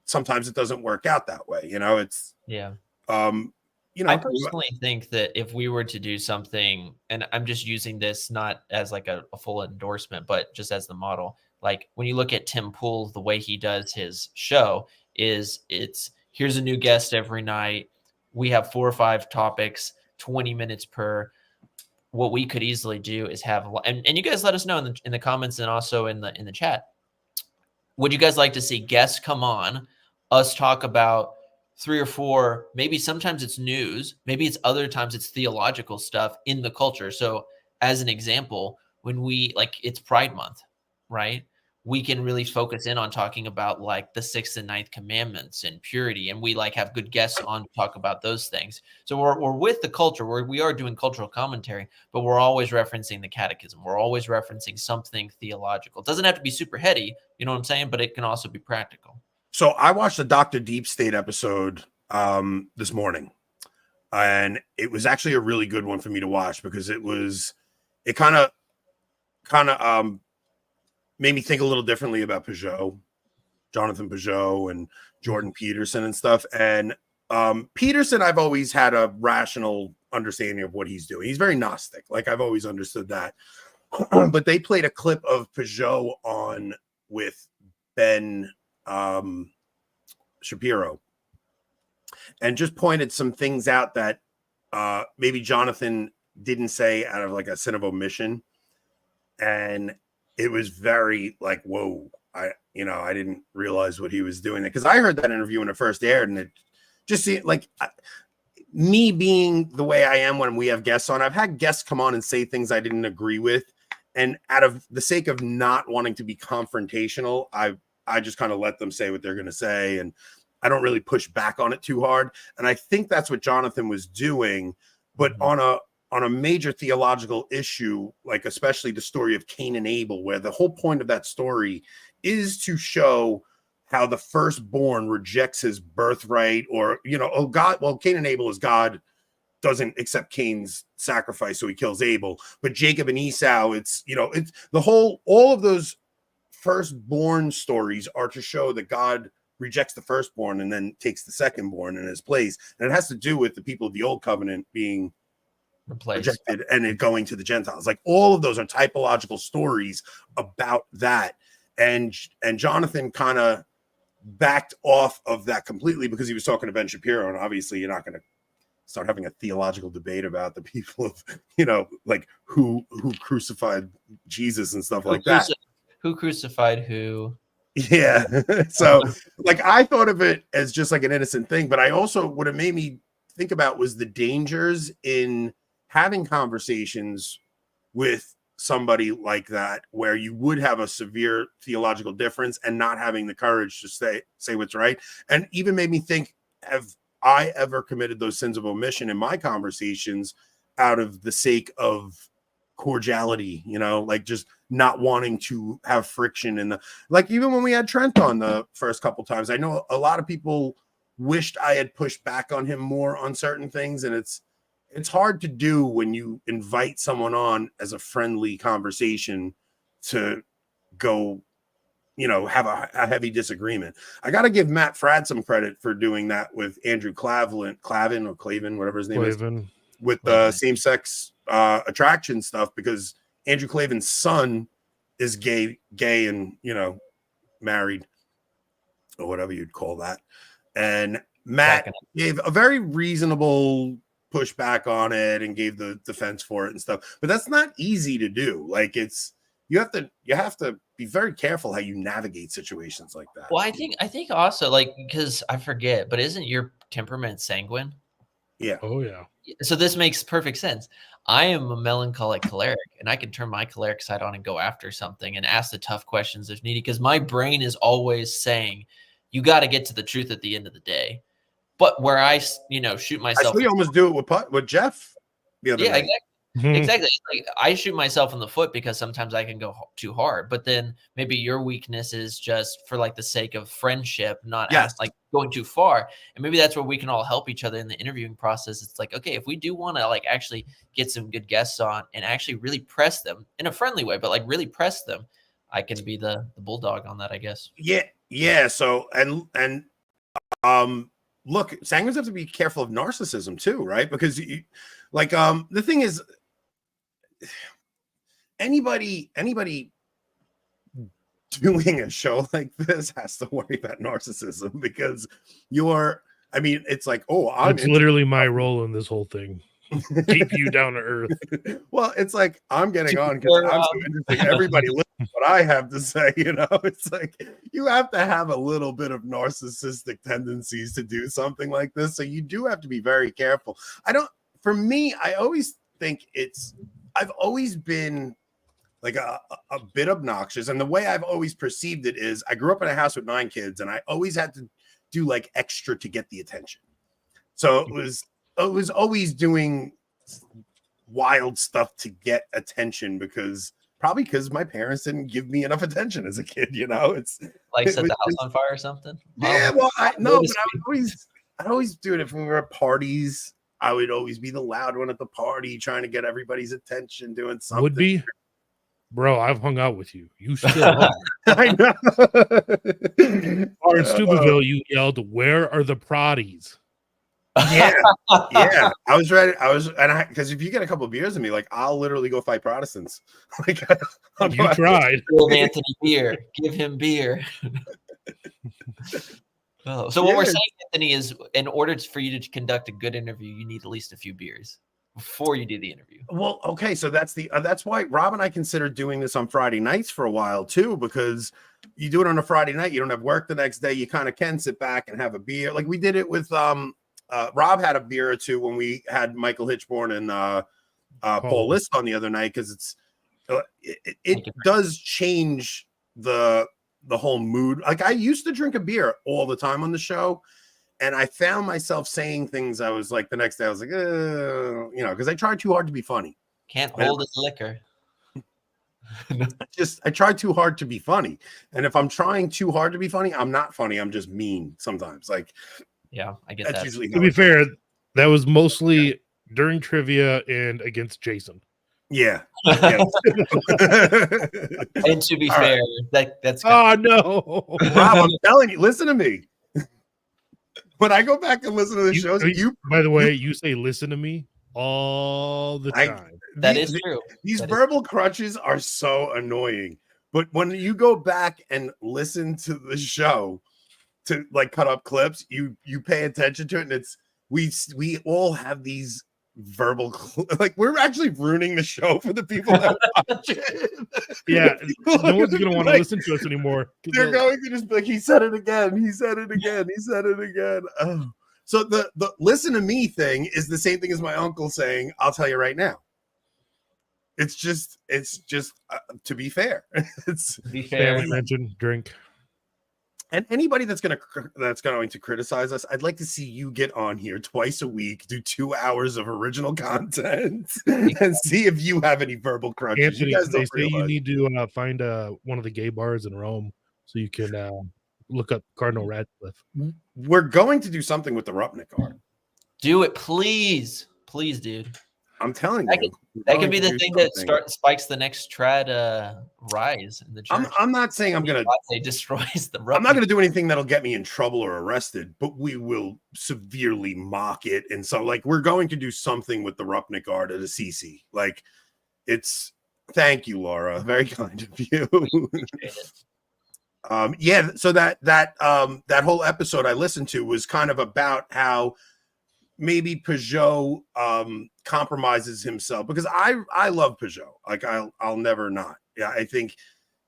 sometimes it doesn't work out that way. It's I personally think that if we were to do something, and I'm just using this not as like a full endorsement, but just as the model, like when you look at Tim Pool, the way he does his show is here's a new guest every night. We have 4 or 5 topics, 20 minutes per. What we could easily do is have, and you guys let us know in the comments and also in the chat. Would you guys like to see guests come on, us talk about 3 or 4, maybe sometimes it's news, maybe it's other times it's theological stuff in the culture. So as an example, when it's Pride Month, right? We can really focus in on talking about like the 6th and 9th commandments and purity. And we like have good guests on to talk about those things. So we're with the culture where we are doing cultural commentary, but we're always referencing the catechism. We're always referencing something theological. It doesn't have to be super heady, you know what I'm saying? But it can also be practical. So I watched the Dr. Deep State episode this morning, and it was actually a really good one for me to watch because it kind of made me think a little differently about Jonathan Peugeot and Jordan Peterson and stuff. And Peterson, I've always had a rational understanding of what he's doing. He's very Gnostic. Like I've always understood that. But they played a clip of Peugeot on with Ben Shapiro and just pointed some things out that maybe Jonathan didn't say out of like a sin of omission. And it was very like, whoa, I didn't realize what he was doing there. Cause I heard that interview when it first aired, and it just seemed like me being the way I am when we have guests on, I've had guests come on and say things I didn't agree with. And out of the sake of not wanting to be confrontational, I just kind of let them say what they're going to say. And I don't really push back on it too hard. And I think that's what Jonathan was doing, but on a major theological issue, like especially the story of Cain and Abel, where the whole point of that story is to show how the firstborn rejects his birthright, or, Cain and Abel is God doesn't accept Cain's sacrifice, so he kills Abel. But Jacob and Esau, it's all of those firstborn stories are to show that God rejects the firstborn and then takes the secondborn in his place. And it has to do with the people of the old covenant being rejected and it going to the Gentiles. Like all of those are typological stories about that. And Jonathan kind of backed off of that completely because he was talking to Ben Shapiro. And obviously you're not going to start having a theological debate about the people of, like who crucified Jesus and stuff like that. Who crucified who? Yeah. So like I thought of it as just like an innocent thing, but I also, what it made me think about was the dangers in having conversations with somebody like that, where you would have a severe theological difference and not having the courage to say what's right. And even made me think, have I ever committed those sins of omission in my conversations out of the sake of cordiality, like just not wanting to have friction in even when we had Trent on the first couple times, I know a lot of people wished I had pushed back on him more on certain things. And it's hard to do when you invite someone on as a friendly conversation to go, have a heavy disagreement. I got to give Matt Fradd some credit for doing that with Andrew Clavin, whatever his name is, with the same-sex attraction stuff, because Andrew Clavin's son is gay and, married or whatever you'd call that. And Matt gave a very reasonable pushback on it and gave the defense for it and stuff. But that's not easy to do. Like you have to be very careful how you navigate situations like that. Well, I think also because I forget, but isn't your temperament sanguine? Yeah. Oh yeah. So this makes perfect sense. I am a melancholic choleric, and I can turn my choleric side on and go after something and ask the tough questions if needed, because my brain is always saying, you got to get to the truth at the end of the day. But where I shoot I myself. saw you almost do it with Jeff the other night. Exactly. Like, I shoot myself in the foot because sometimes I can go too hard, but then maybe your weakness is just for like the sake of friendship, not like going too far. And maybe that's where we can all help each other in the interviewing process. It's like, okay, if we do want to like actually get some good guests on and actually really press them in a friendly way, but like really press them, I can be the bulldog on that, I guess. Yeah. So and look, sanguines have to be careful of narcissism too, right? Because the thing is, anybody doing a show like this has to worry about narcissism, because it's like, that's literally my role in this whole thing. Keep you down to earth. Well, it's like, I'm getting on because I'm so interesting. Everybody listen to what I have to say, It's like, you have to have a little bit of narcissistic tendencies to do something like this. So you do have to be very careful. For me, I always think I've always been like a bit obnoxious. And the way I've always perceived it is, I grew up in a house with 9 kids, and I always had to do like extra to get the attention. So it was always doing wild stuff to get attention, because my parents didn't give me enough attention as a kid. It's like set the house on fire or something. Yeah, well, I'd always do it if we were at parties. I would always be the loud one at the party, trying to get everybody's attention, doing something. Would be, bro. I've hung out with you. You still are. I know. Or in Steubenville, you yelled, "Where are the proddies?" Yeah. I was ready. Because if you get a couple of beers in me, like, I'll literally go fight Protestants. Like, you tried. Give Anthony beer. Give him beer. So what we're saying, Anthony, is in order for you to conduct a good interview, you need at least a few beers before you do the interview. Well, okay, so that's why Rob and I considered doing this on Friday nights for a while too, because you do it on a Friday night, you don't have work the next day, you kind of can sit back and have a beer. Like we did it with Rob had a beer or two when we had Michael Hitchborn and Paul List on the other night, because it does change the whole mood. Like, I used to drink a beer all the time on the show, and I found myself saying things I was like, the next day I was like, because I tried too hard to be funny. Can't hold his liquor. I try too hard to be funny. And if I'm trying too hard to be funny, I'm not funny. I'm just mean sometimes. Like, yeah, I get that's that. usually to be fair, that was mostly during trivia and against Jason. Yeah. And to be fair, that's no, Rob, I'm telling you, listen to me. When I go back and listen to the shows, by the way, you say listen to me all the time. That is true. These verbal crutches are so annoying. But when you go back and listen to the show to like cut up clips, you pay attention to it, and we all have these verbal like, we're actually ruining the show for the people that watch it. Yeah, no one's gonna want to listen to us anymore. They're going to just be like, he said it again, he said it again. Oh, so the listen to me thing is the same thing as my uncle saying, I'll tell you right now. It's just to be fair. It's to be fair. Mention drink. And anybody that's going to criticize us, I'd like to see you get on here twice a week, do 2 hours of original content, and see if you have any verbal crutches. Anthony, they say you need to find one of the gay bars in Rome so you can look up Cardinal Radcliffe. We're going to do something with the Rupnik art. Do it, please, dude. I'm telling you, that could be the thing that spikes the next trad rise in the church. I'm not saying I'm gonna destroys the. I'm not gonna do anything that'll get me in trouble or arrested, but we will severely mock it. And so, like, we're going to do something with the Rupnik art at a CC. Like, it's. Thank you, Laura. Very kind of you. Yeah. So that whole episode I listened to was kind of about how maybe Peugeot compromises himself, because I love Peugeot. Like, I'll never not. Yeah, I think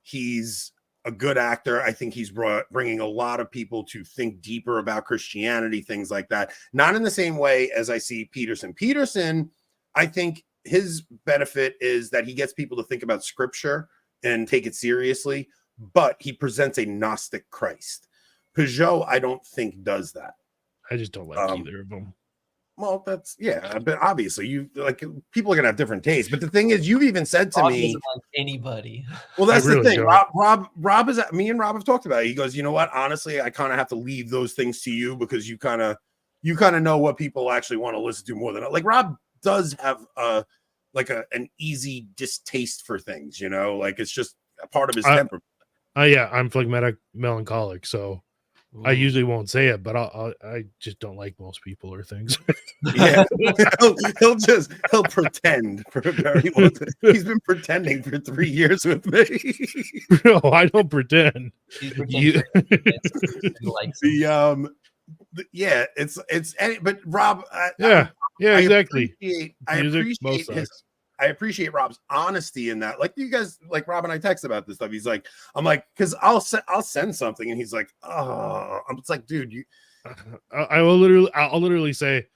he's a good actor. I think he's bringing a lot of people to think deeper about Christianity, things like that. Not in the same way as I see Peterson. Peterson, I think his benefit is that he gets people to think about scripture and take it seriously, but he presents a Gnostic Christ. Peugeot, I don't think, does that. I just don't like either of them. Well, that's but obviously you like people are gonna have different tastes. But the thing is, you've even said to Rob me, doesn't like anybody. well, that's really the thing. don't. Rob is me and Rob have talked about it. He goes, you know what? Honestly, I kind of have to leave those things to you because you kind of know what people actually want to listen to more than like Rob does have an easy distaste for things, you know, like it's just a part of his temperament. Yeah, I'm phlegmatic melancholic, so I usually won't say it, but I just don't like most people or things. Yeah, he'll pretend for a very long time. He's been pretending for 3 years with me. No, I don't pretend. But Rob, exactly. I appreciate Rob's honesty in that. Like you guys, like Rob and I text about this stuff. He's like, I'm like, because I'll send something, and he's like, oh, it's like, dude, I'll literally say,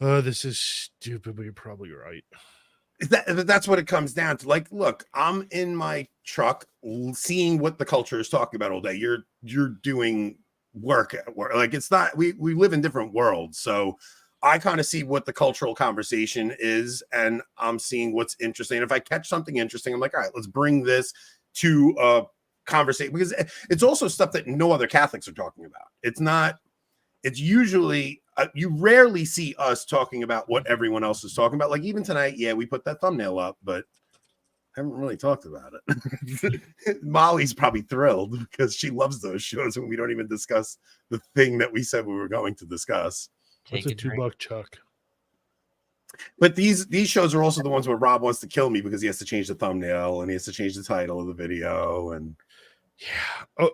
oh, this is stupid, but you're probably right. That's what it comes down to. Like, look, I'm in my truck, seeing what the culture is talking about all day. You're doing work at work. Like, it's not. We live in different worlds, so I kind of see what the cultural conversation is, and I'm seeing what's interesting. If I catch something interesting, I'm like, all right, let's bring this to a conversation, because it's also stuff that no other Catholics are talking about. It's usually, you rarely see us talking about what everyone else is talking about. Like even tonight, we put that thumbnail up, but I haven't really talked about it. Molly's probably thrilled because she loves those shows when we don't even discuss the thing that we said we were going to discuss. What's a $2 chuck? But these shows are also the ones where Rob wants to kill me because he has to change the thumbnail and he has to change the title of the video. And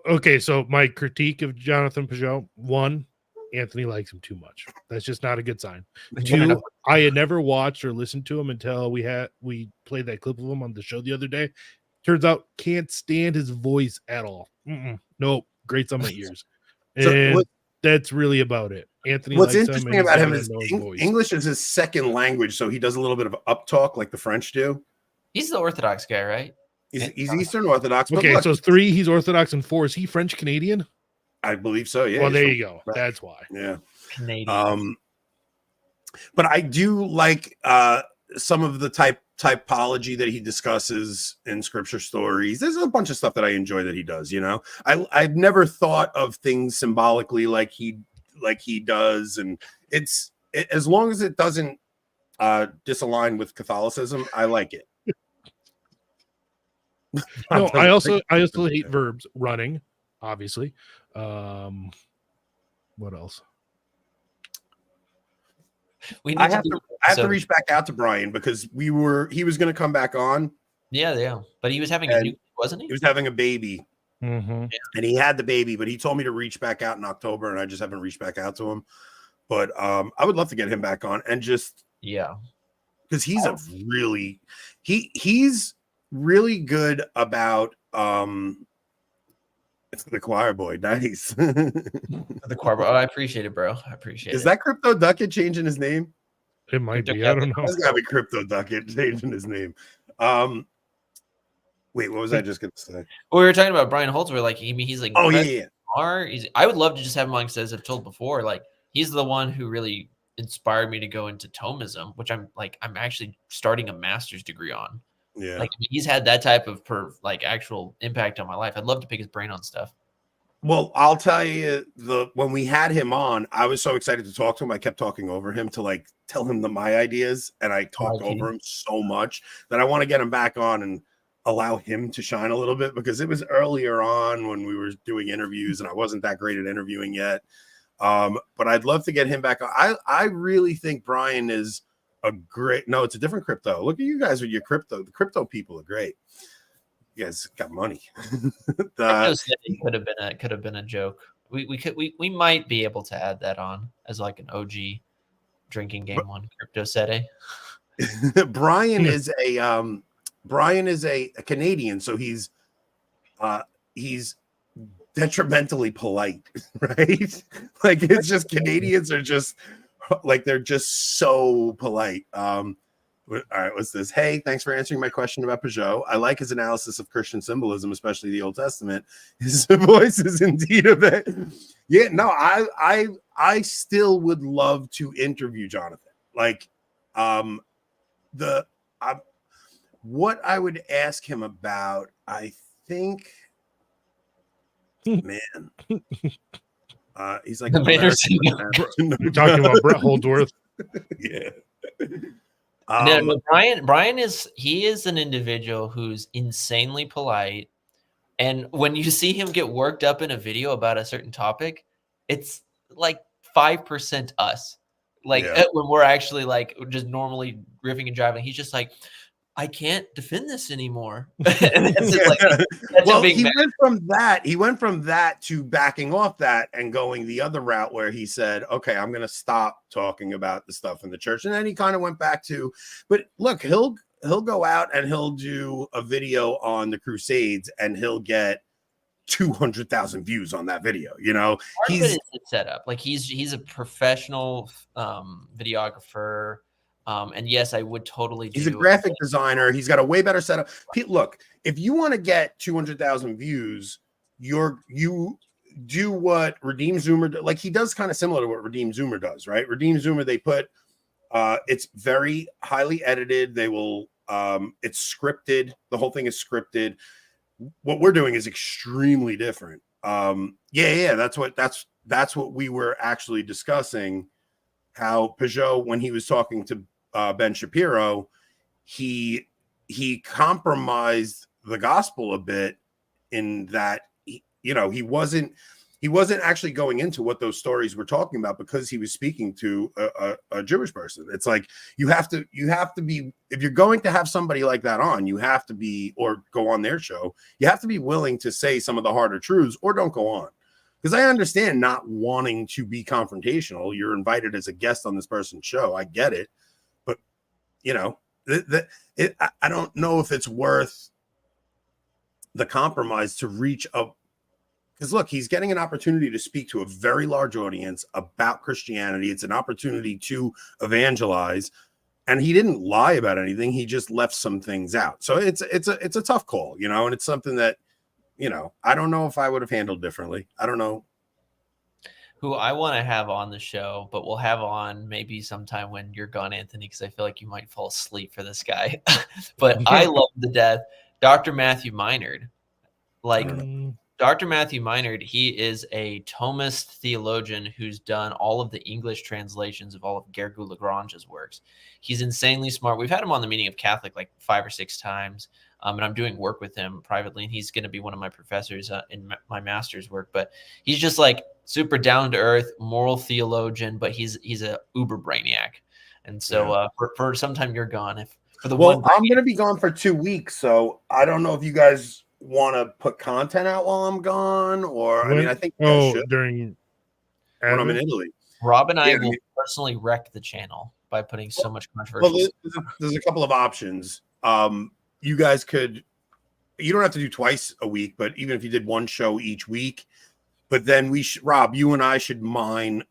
okay, so my critique of Jonathan Peugeot: 1, Anthony likes him too much. That's just not a good sign. 2, I had never watched or listened to him until we played that clip of him on the show the other day. Turns out can't stand his voice at all. Nope, grates on my ears. And that's really about it. Anthony, what's interesting about him is English is his second language, so he does a little bit of up talk like the French do. He's the Orthodox guy, right? He's Eastern Orthodox. Okay, so 3, he's Orthodox, and 4, is he French Canadian? I believe so. Yeah. Well, there you go. That's why. Yeah. Canadian. But I do like some of the typology that he discusses in scripture stories. There's a bunch of stuff that I enjoy that he does. You know, I've never thought of things symbolically like he does, and as long as it doesn't disalign with Catholicism, I like it. No, I also hate verbs. Running, obviously. What else? I have to reach back out to Brian because he was going to come back on. Yeah. But he was having a new, wasn't he? He was having a baby. Mm-hmm. And he had the baby, but he told me to reach back out in October, and I just haven't reached back out to him. But I would love to get him back on and just because he's he's really good about it's the choir boy. Nice. The choir boy. Oh, I appreciate it, bro. I appreciate it. Is that Crypto Ducket changing his name? It might be. I don't know. It's gotta be Crypto Ducket changing his name. Wait, what was I just gonna say? Well, we were talking about Brian Holtzberg. Like he's like, yeah. I would love to just have him on because, as I've told before, like he's the one who really inspired me to go into Thomism, which I'm actually starting a master's degree on. Yeah, like he's had that type of actual impact on my life. I'd love to pick his brain on stuff. Well, I'll tell you, when we had him on, I was so excited to talk to him. I kept talking over him to like tell him my ideas, and I talked over him so much that I want to get him back on and allow him to shine a little bit, because it was earlier on when we were doing interviews and I wasn't that great at interviewing yet. But I'd love to get him back on. I really think Brian is it's a different crypto. Look at you guys with your crypto. The crypto people are great. You guys got money. Could have been a joke. We might be able to add that on as like an OG drinking game one, Crypto Sete. Brian is a Canadian, so he's detrimentally polite, right? Like it's just Canadians are just like they're just so polite. All right, what's this? Hey, thanks for answering my question about Peugeot. I like his analysis of Christian symbolism, especially the Old Testament. His voice is indeed a bit. Yeah, no, I still would love to interview Jonathan. Like, what I would ask him about, I think, man, he's like The You're talking about Brett Holdworth. Yeah. No, Brian is an individual who's insanely polite, and when you see him get worked up in a video about a certain topic, it's like 5% us. Like when we're actually like just normally riffing and driving, he's just like, I can't defend this anymore. And that's just like, well, he went from that to backing off that and going the other route where he said, okay, I'm going to stop talking about the stuff in the church. And then he kind of went back to, but look, he'll go out and he'll do a video on the Crusades and he'll get 200,000 views on that video. You know, he's set up. Like he's a professional videographer. And yes, I would totally do. He's a graphic designer. He's got a way better setup. Look, if you want to get 200,000 views, you do what Redeem Zoomer, like he does kind of similar to what Redeem Zoomer does, right? Redeem Zoomer, they put, it's very highly edited. They will, it's scripted. The whole thing is scripted. What we're doing is extremely different. That's what we were actually discussing. How Peugeot, when he was talking to Ben Shapiro, he compromised the gospel a bit in that he wasn't actually going into what those stories were talking about because he was speaking to a Jewish person. It's like you have to be, if you're going to have somebody like that on, you have to be, or go on their show, you have to be willing to say some of the harder truths or don't go on. Because I understand not wanting to be confrontational. You're invited as a guest on this person's show. I get it. But, I don't know if it's worth the compromise to reach up. Because, look, he's getting an opportunity to speak to a very large audience about Christianity. It's an opportunity to evangelize. And he didn't lie about anything. He just left some things out. So it's a tough call, and it's something that, I don't know if I would have handled differently. I don't know who I want to have on the show, but we'll have on maybe sometime when you're gone, Anthony, because I feel like you might fall asleep for this guy. But I love to death Dr. Matthew Meinard. Dr. Matthew Meinard, he is a Thomist theologian who's done all of the English translations of all of Gergu Lagrange's works. He's insanely smart. We've had him on the Meaning of Catholic like 5 or 6 times. And I'm doing work with him privately, and he's going to be one of my professors in my master's work. But he's just like super down to earth, moral theologian, but he's a uber brainiac. And so for sometime you're gone, I'm going to be gone for 2 weeks, so I don't know if you guys want to put content out while I'm gone, or I think during when I'm in Italy. Rob and I will personally wreck the channel by putting so much controversy. Well, there's a couple of options. You guys you don't have to do twice a week, but even if you did one show each week, but then Rob, you and I should mine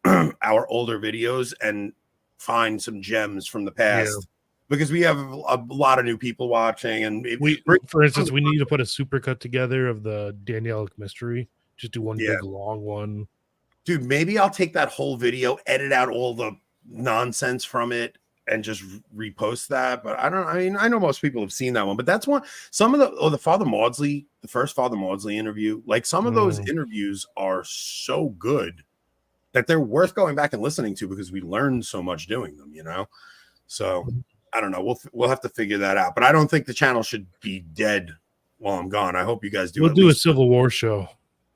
our older videos and find some gems from the past because we have a lot of new people watching. And for instance, we need to put a supercut together of the Danielic mystery. Just do one big long one. Dude, maybe I'll take that whole video, edit out all the nonsense from it, and just repost that. But I know most people have seen that one, but that's one. Some of the Father Maudsley, the first Father Maudsley interview, like some of those interviews are so good that they're worth going back and listening to because we learned so much doing them, So I don't know. We'll have to figure that out. But I don't think the channel should be dead while I'm gone. I hope you guys do. We'll do a Civil War show,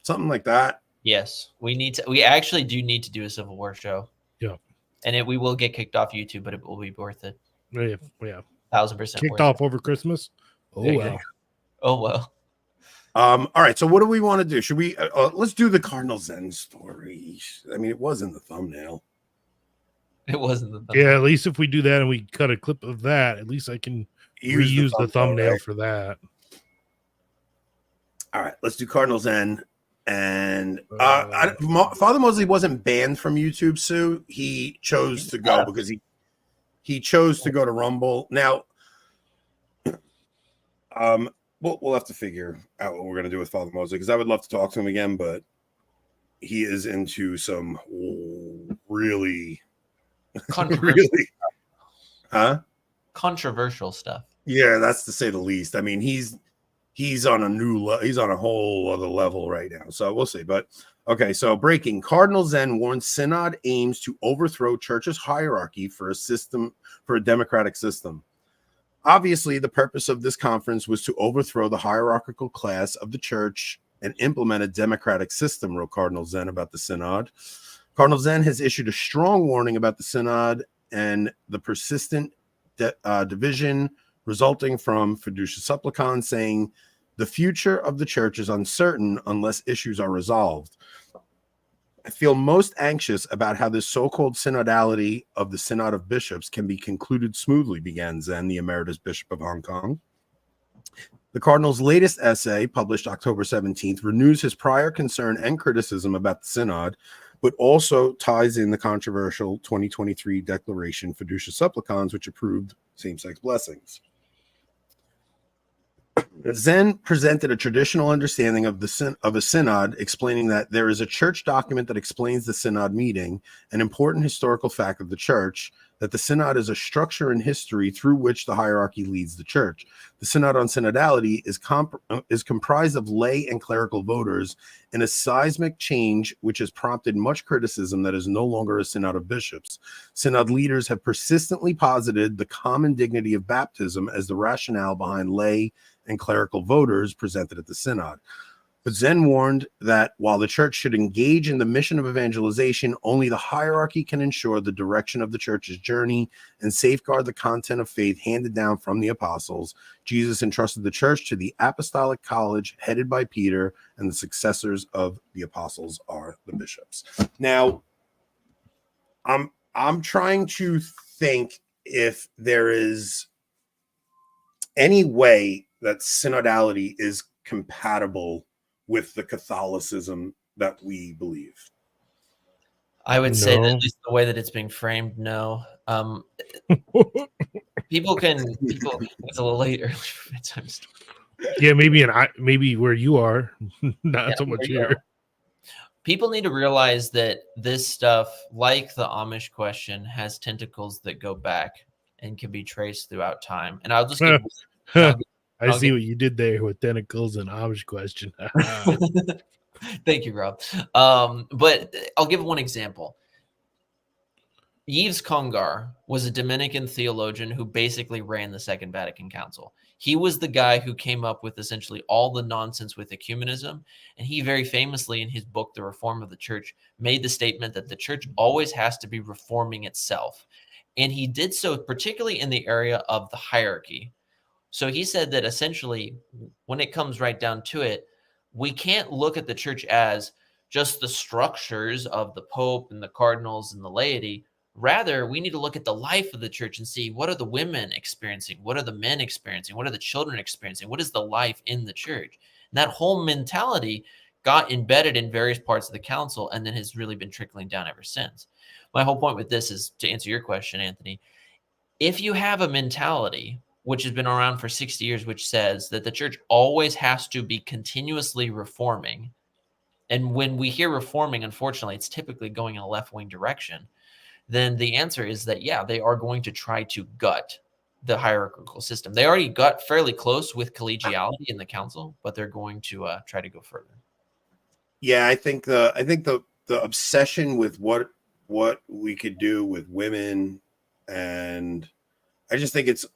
something like that. Yes, we actually do need to do a Civil War show. Yeah. And we will get kicked off YouTube, but it will be worth it. Yeah. 1,000% kicked off over Christmas. Oh well. All right. So what do we want to do? Should we let's do the Cardinal Zen story? I mean, it was in the thumbnail. It wasn't the thumbnail. Yeah, at least if we do that and we cut a clip of that, at least I can reuse the thumbnail for that. All right, let's do Cardinal Zen. And Father Mosley wasn't banned from YouTube, Sue. He chose to go because he chose to go to Rumble. Now, we'll have to figure out what we're going to do with Father Mosley because I would love to talk to him again, but he is into some really, Controversial. really, huh? Controversial stuff. Yeah, that's to say the least. I mean, he's on a he's on a whole other level right now. So we'll see. But okay, so breaking. Cardinal Zen warns Synod aims to overthrow church's hierarchy for a democratic system. Obviously, the purpose of this conference was to overthrow the hierarchical class of the church and implement a democratic system, wrote Cardinal Zen about the Synod. Cardinal Zen has issued a strong warning about the Synod and the persistent division resulting from fiducia supplicans, saying the future of the church is uncertain unless issues are resolved. I feel most anxious about how this so-called synodality of the Synod of Bishops can be concluded smoothly, began Zen, the Emeritus Bishop of Hong Kong. The Cardinal's latest essay, published October 17th, renews his prior concern and criticism about the Synod, but also ties in the controversial 2023 declaration Fiducia Supplicans, which approved same-sex blessings. Zen presented a traditional understanding of a synod, explaining that there is a church document that explains the synod meeting, an important historical fact of the church, that the synod is a structure in history through which the hierarchy leads the church. The synod on synodality is comprised of lay and clerical voters in a seismic change which has prompted much criticism that is no longer a synod of bishops. Synod leaders have persistently posited the common dignity of baptism as the rationale behind lay and clerical voters presented at the synod. But Zen warned that while the church should engage in the mission of evangelization, only the hierarchy can ensure the direction of the church's journey and safeguard the content of faith handed down from the apostles. Jesus entrusted the church to the apostolic college headed by Peter, and the successors of the apostles are the bishops. Now, I'm trying to think if there is any way that synodality is compatible with the Catholicism that we believe. I would say that at least the way that it's being framed, no. People it's a little late early for bedtime story. Yeah, maybe where you are, not so much here. People need to realize that this stuff, like the Amish question, has tentacles that go back and can be traced throughout time. And I'll just give I see what you did there with tentacles and Amish question. Thank you, Rob. But I'll give one example. Yves Congar was a Dominican theologian who basically ran the Second Vatican Council. He was the guy who came up with essentially all the nonsense with ecumenism. And he very famously, in his book, The Reform of the Church, made the statement that the church always has to be reforming itself. And he did so particularly in the area of the hierarchy. So he said that essentially, when it comes right down to it, we can't look at the church as just the structures of the Pope and the cardinals and the laity. Rather, we need to look at the life of the church and see, what are the women experiencing? What are the men experiencing? What are the children experiencing? What is the life in the church? And that whole mentality got embedded in various parts of the council and then has really been trickling down ever since. My whole point with this is to answer your question, Anthony. If you have a mentality which has been around for 60 years, which says that the church always has to be continuously reforming, and when we hear reforming, unfortunately, it's typically going in a left-wing direction, then the answer is that, yeah, they are going to try to gut the hierarchical system. They already got fairly close with collegiality in the council, but they're going to try to go further. Yeah, I think the obsession with what we could do with women, and I just think it's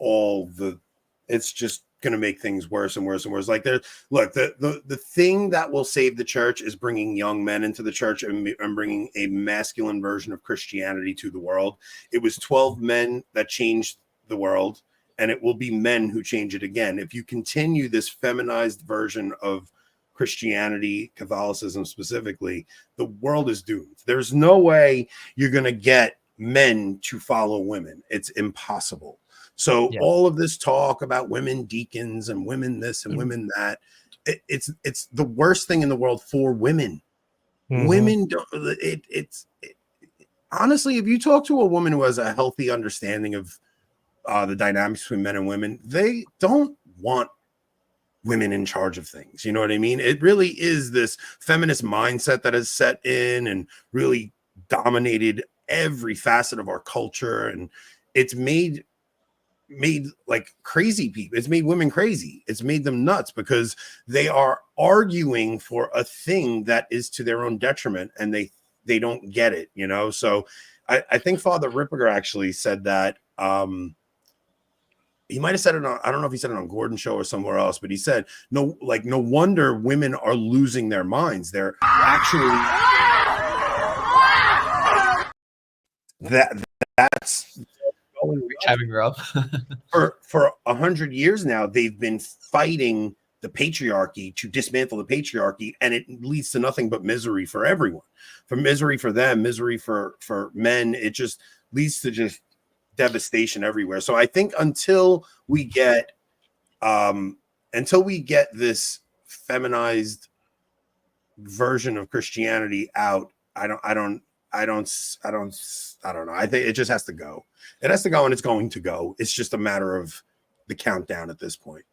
just going to make things worse and worse and worse. Like the thing that will save the church is bringing young men into the church and bringing a masculine version of Christianity to the world. It was 12 men that changed the world, and it will be men who change it again. If you continue this feminized version of Christianity, Catholicism specifically, the world is doomed. There's no way you're going to get men to follow women. It's impossible. So all of this talk about women deacons and women this and women that, it's the worst thing in the world for women. Mm-hmm. Women don't. Honestly, if you talk to a woman who has a healthy understanding of the dynamics between men and women, they don't want women in charge of things. You know what I mean? It really is this feminist mindset that has set in and really dominated every facet of our culture, and it's made like crazy people. It's made women crazy. It's made them nuts because they are arguing for a thing that is to their own detriment, and they don't get it, you know? So I think Father Ripperger actually said that. He might have said it on, I don't know if he said it on Gordon's show or somewhere else, but he said, no wonder women are losing their minds. They're actually that's having her up. for 100 years now. They've been fighting the patriarchy to dismantle the patriarchy, and it leads to nothing but misery for everyone. For misery for them, misery for men. It just leads to just devastation everywhere. So I think until we get this feminized version of Christianity out, I don't know. I think it just has to go. It has to go, and it's going to go. It's just a matter of the countdown at this point.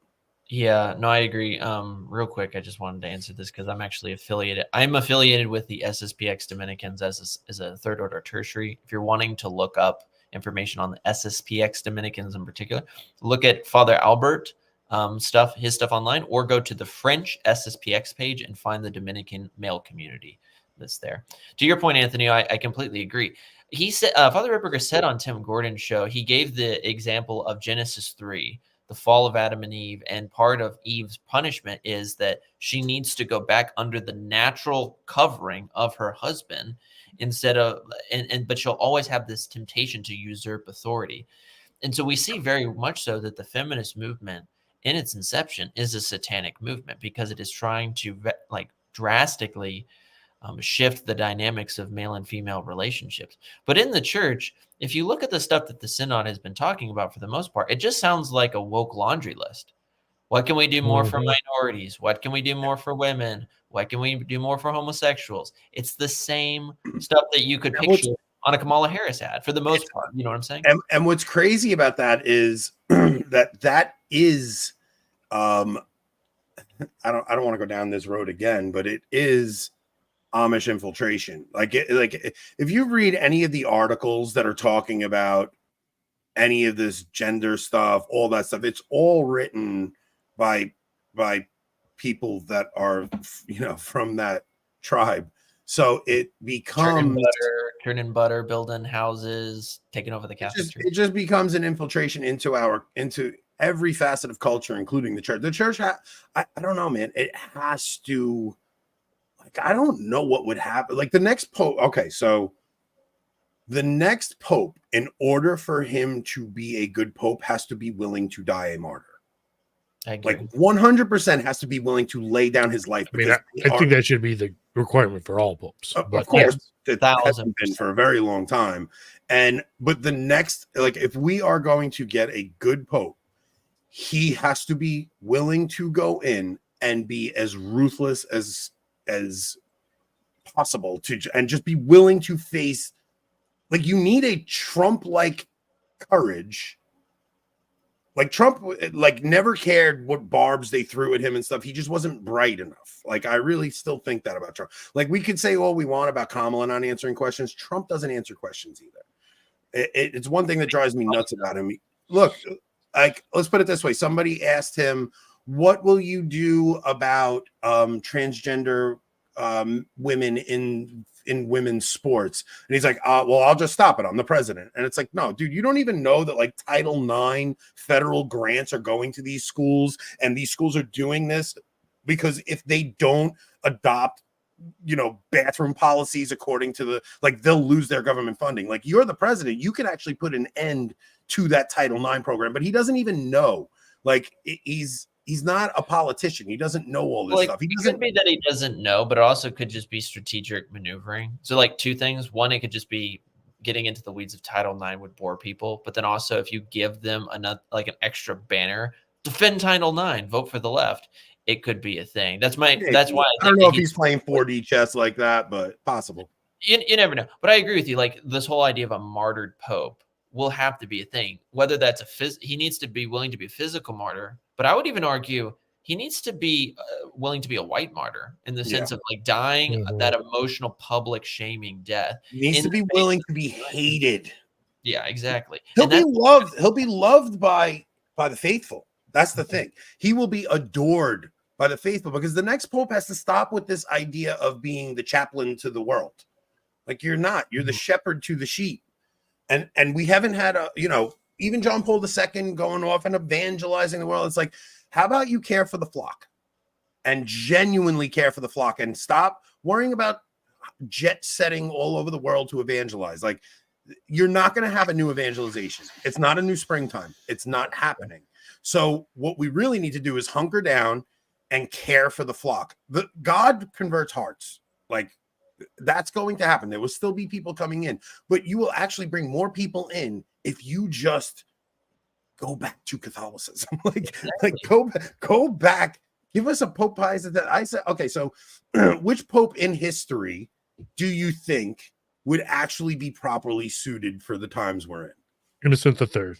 Yeah, no, I agree. Real quick, I just wanted to answer this because I'm actually affiliated. I'm affiliated with the SSPX Dominicans as a third order tertiary. If you're wanting to look up information on the SSPX Dominicans in particular, look at Father Albert his stuff online, or go to the French SSPX page and find the Dominican male community that's there. To your point, Anthony, I completely agree. He said, Father Ripperger said on Tim Gordon's show, he gave the example of Genesis 3, the fall of Adam and Eve, and part of Eve's punishment is that she needs to go back under the natural covering of her husband instead of, but she'll always have this temptation to usurp authority. And so we see very much so that the feminist movement in its inception is a satanic movement because it is trying to like drastically shift the dynamics of male and female relationships. But in the church, if you look at the stuff that the Synod has been talking about for the most part, it just sounds like a woke laundry list. What can we do more for minorities? What can we do more for women? What can we do more for homosexuals? It's the same stuff that you could picture on a Kamala Harris ad for the most part. You know what I'm saying? And what's crazy about that is that is I don't want to go down this road again, but it is Amish infiltration. Like if you read any of the articles that are talking about any of this gender stuff, all that stuff, it's all written by people that are, you know, from that tribe. So it becomes turning butter, building houses, taking over the Catholic Church. It just becomes an infiltration into every facet of culture, including the church. The church, I don't know, man. It has to. Like, I don't know what would happen. Like the next pope. Okay, so the next pope, in order for him to be a good pope, has to be willing to die a martyr. Like 100% has to be willing to lay down his life. I mean, I think that should be the requirement for all popes. Of course, it hasn't been for a very long time. But the next, like, if we are going to get a good pope, he has to be willing to go in and be as ruthless as possible and just be willing to face, like, you need a Trump-like courage. Like Trump, like, never cared what barbs they threw at him and stuff. He just wasn't bright enough. Like, I really still think that about Trump. Like, we could say all we want about Kamala not answering questions. Trump doesn't answer questions either. It's one thing that drives me nuts about him. Look, like, let's put it this way. Somebody asked him, what will you do about transgender women in women's sports? And he's like, well, I'll just stop it. I'm the president. And it's like, no, dude, you don't even know that, like, Title IX federal grants are going to these schools, and these schools are doing this because if they don't adopt, you know, bathroom policies according to the, like, they'll lose their government funding. Like, you're the president, you can actually put an end to that Title IX program, but he doesn't even know. Like, he's not a politician. He doesn't know all this stuff. It could be that he doesn't know, but it also could just be strategic maneuvering. So, like, two things. One, it could just be getting into the weeds of Title IX would bore people. But then also, if you give them an extra banner, defend Title IX, vote for the left, it could be a thing. That's why I don't know if he's playing 4D chess like that, but possible. You never know. But I agree with you. Like, this whole idea of a martyred pope will have to be a thing. Whether that's he needs to be willing to be a physical martyr. But I would even argue he needs to be willing to be a white martyr in the sense Yeah. of like dying Mhm. that emotional public shaming death. He needs in to the be face willing of- to be hated. Yeah, exactly. He'll And be that's loved. He'll be loved by the faithful. That's the thing. He will be adored by the faithful, because the next pope has to stop with this idea of being the chaplain to the world. Like, you're not. You're the shepherd to the sheep. And we haven't had even John Paul II going off and evangelizing the world. It's like, how about you care for the flock and genuinely care for the flock and stop worrying about jet setting all over the world to evangelize? Like, you're not going to have a new evangelization. It's not a new springtime. It's not happening. So what we really need to do is hunker down and care for the flock. God converts hearts. Like, that's going to happen. There will still be people coming in, but you will actually bring more people in if you just go back to Catholicism. like go back. Give us a Pope Pius X. I said, okay, so which pope in history do you think would actually be properly suited for the times we're in? Innocent the Third.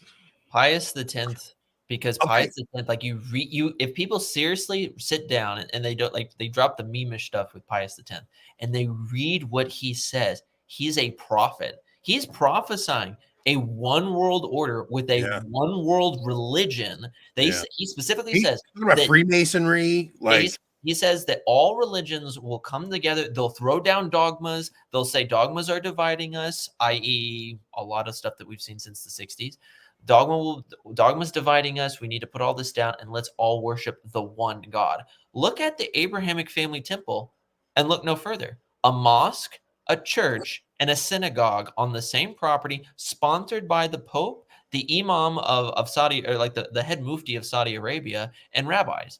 Pius X, because Okay. Pius X, like if people seriously sit down and they don't, like, they drop the meme-ish stuff with Pius X and they read what he says, he's a prophet. He's prophesying a one world order with a one world religion. He specifically says about that Freemasonry, like he says that all religions will come together. They'll throw down dogmas. They'll say dogmas are dividing us, i.e., a lot of stuff that we've seen since the 60s. Dogma's dividing us. We need to put all this down and let's all worship the one God. Look at the Abrahamic family temple and look no further. A mosque, a church, and a synagogue on the same property, sponsored by the Pope, the Imam of Saudi, or like the head Mufti of Saudi Arabia, and rabbis.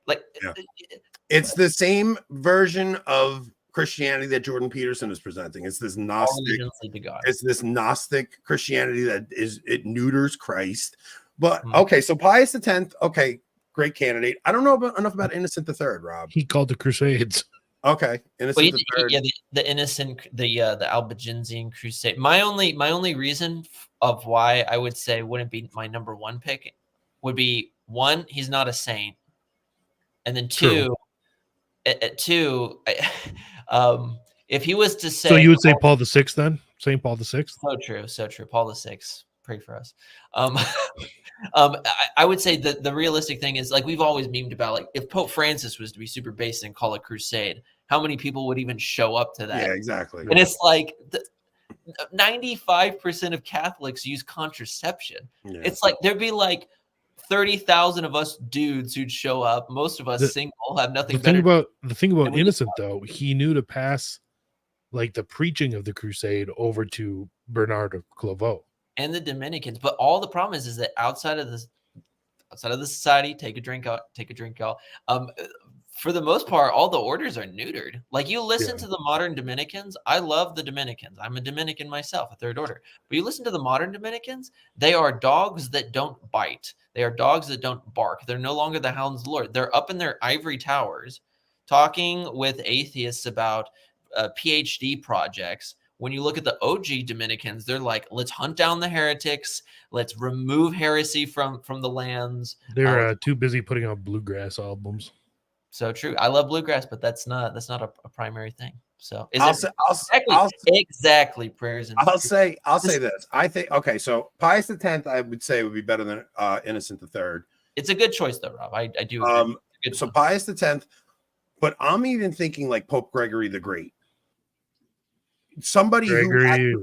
Like, it's the same version of Christianity that Jordan Peterson is presenting. It's this Gnostic. It's this Gnostic Christianity that it neuters Christ. But okay, so Pius X, okay, great candidate. I don't know enough about Innocent III, Rob. He called the Crusades. Okay, Innocent III. The innocent, the Albigensian Crusade. My only reason of why I would say wouldn't be my number one pick would be, one, he's not a saint, and then two, if he was to say, so you would say Paul VI then? St. Paul VI? So true. Paul VI, pray for us. I would say that the realistic thing is, like, we've always memed about, like, if Pope Francis was to be super basic and call a crusade, how many people would even show up to that? Yeah, exactly. And it's like 95% of Catholics use contraception. Yeah. It's like there'd be like 30,000 of us dudes who'd show up. Most of us single, have nothing better. The thing about Innocent, though, he knew to pass like the preaching of the crusade over to Bernard of Clairvaux and the Dominicans. But all the problem is that outside of the society, take a drink, y'all. For the most part, all the orders are neutered. Like, you listen to the modern Dominicans. I love the Dominicans. I'm a Dominican myself, a third order. But you listen to the modern Dominicans, they are dogs that don't bite. They are dogs that don't bark. They're no longer the hounds of the Lord. They're up in their ivory towers talking with atheists about PhD projects. When you look at the OG Dominicans, they're like, let's hunt down the heretics. Let's remove heresy from the lands. They're too busy putting out bluegrass albums. So true. I love bluegrass, but that's not a primary thing. So exactly prayers. And I'll say this. I think, okay, so Pius X, I would say, would be better than Innocent III. It's a good choice, though, Rob. I do agree. So Pius X, but I'm even thinking like Pope Gregory the Great.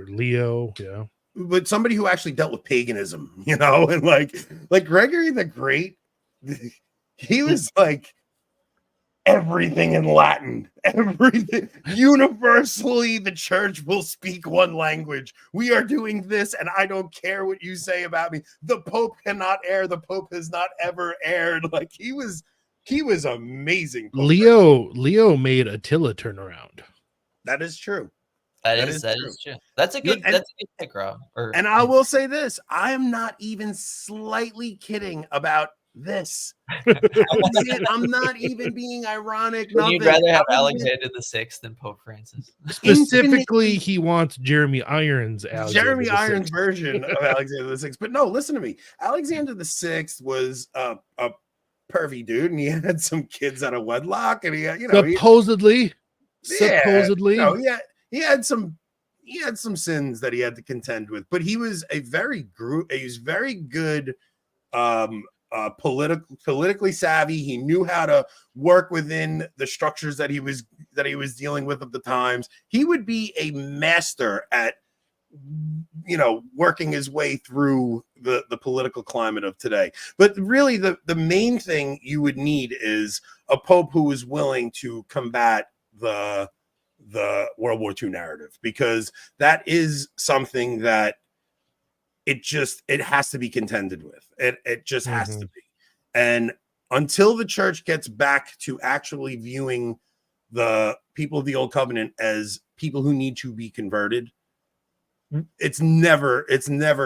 Leo, yeah. But somebody who actually dealt with paganism, and like Gregory the Great, he was like everything in Latin, everything. Universally, the church will speak one language. We are doing this, and I don't care what you say about me. The Pope cannot err. The Pope has not ever erred. Like, he was amazing. Leo made Attila turn around. That is true. That is true. That's a good pick, Rob. And I will say this: I am not even slightly kidding about this. I'm not even being ironic. You'd rather have Alexander VI than Pope Francis. Specifically, he wants Jeremy Irons' version of Alexander VI. But no, listen to me. Alexander VI was a pervy dude, and he had some kids out of wedlock, and he had, supposedly, he had some sins that he had to contend with, but he was very good, politically savvy. He knew how to work within the structures that he was dealing with at the times. He would be a master at working his way through the political climate of today. But really the main thing you would need is a pope who is willing to combat the World War II narrative, because that is something that it has to be contended with. It just has to be. And until the church gets back to actually viewing the people of the old covenant as people who need to be converted, it's never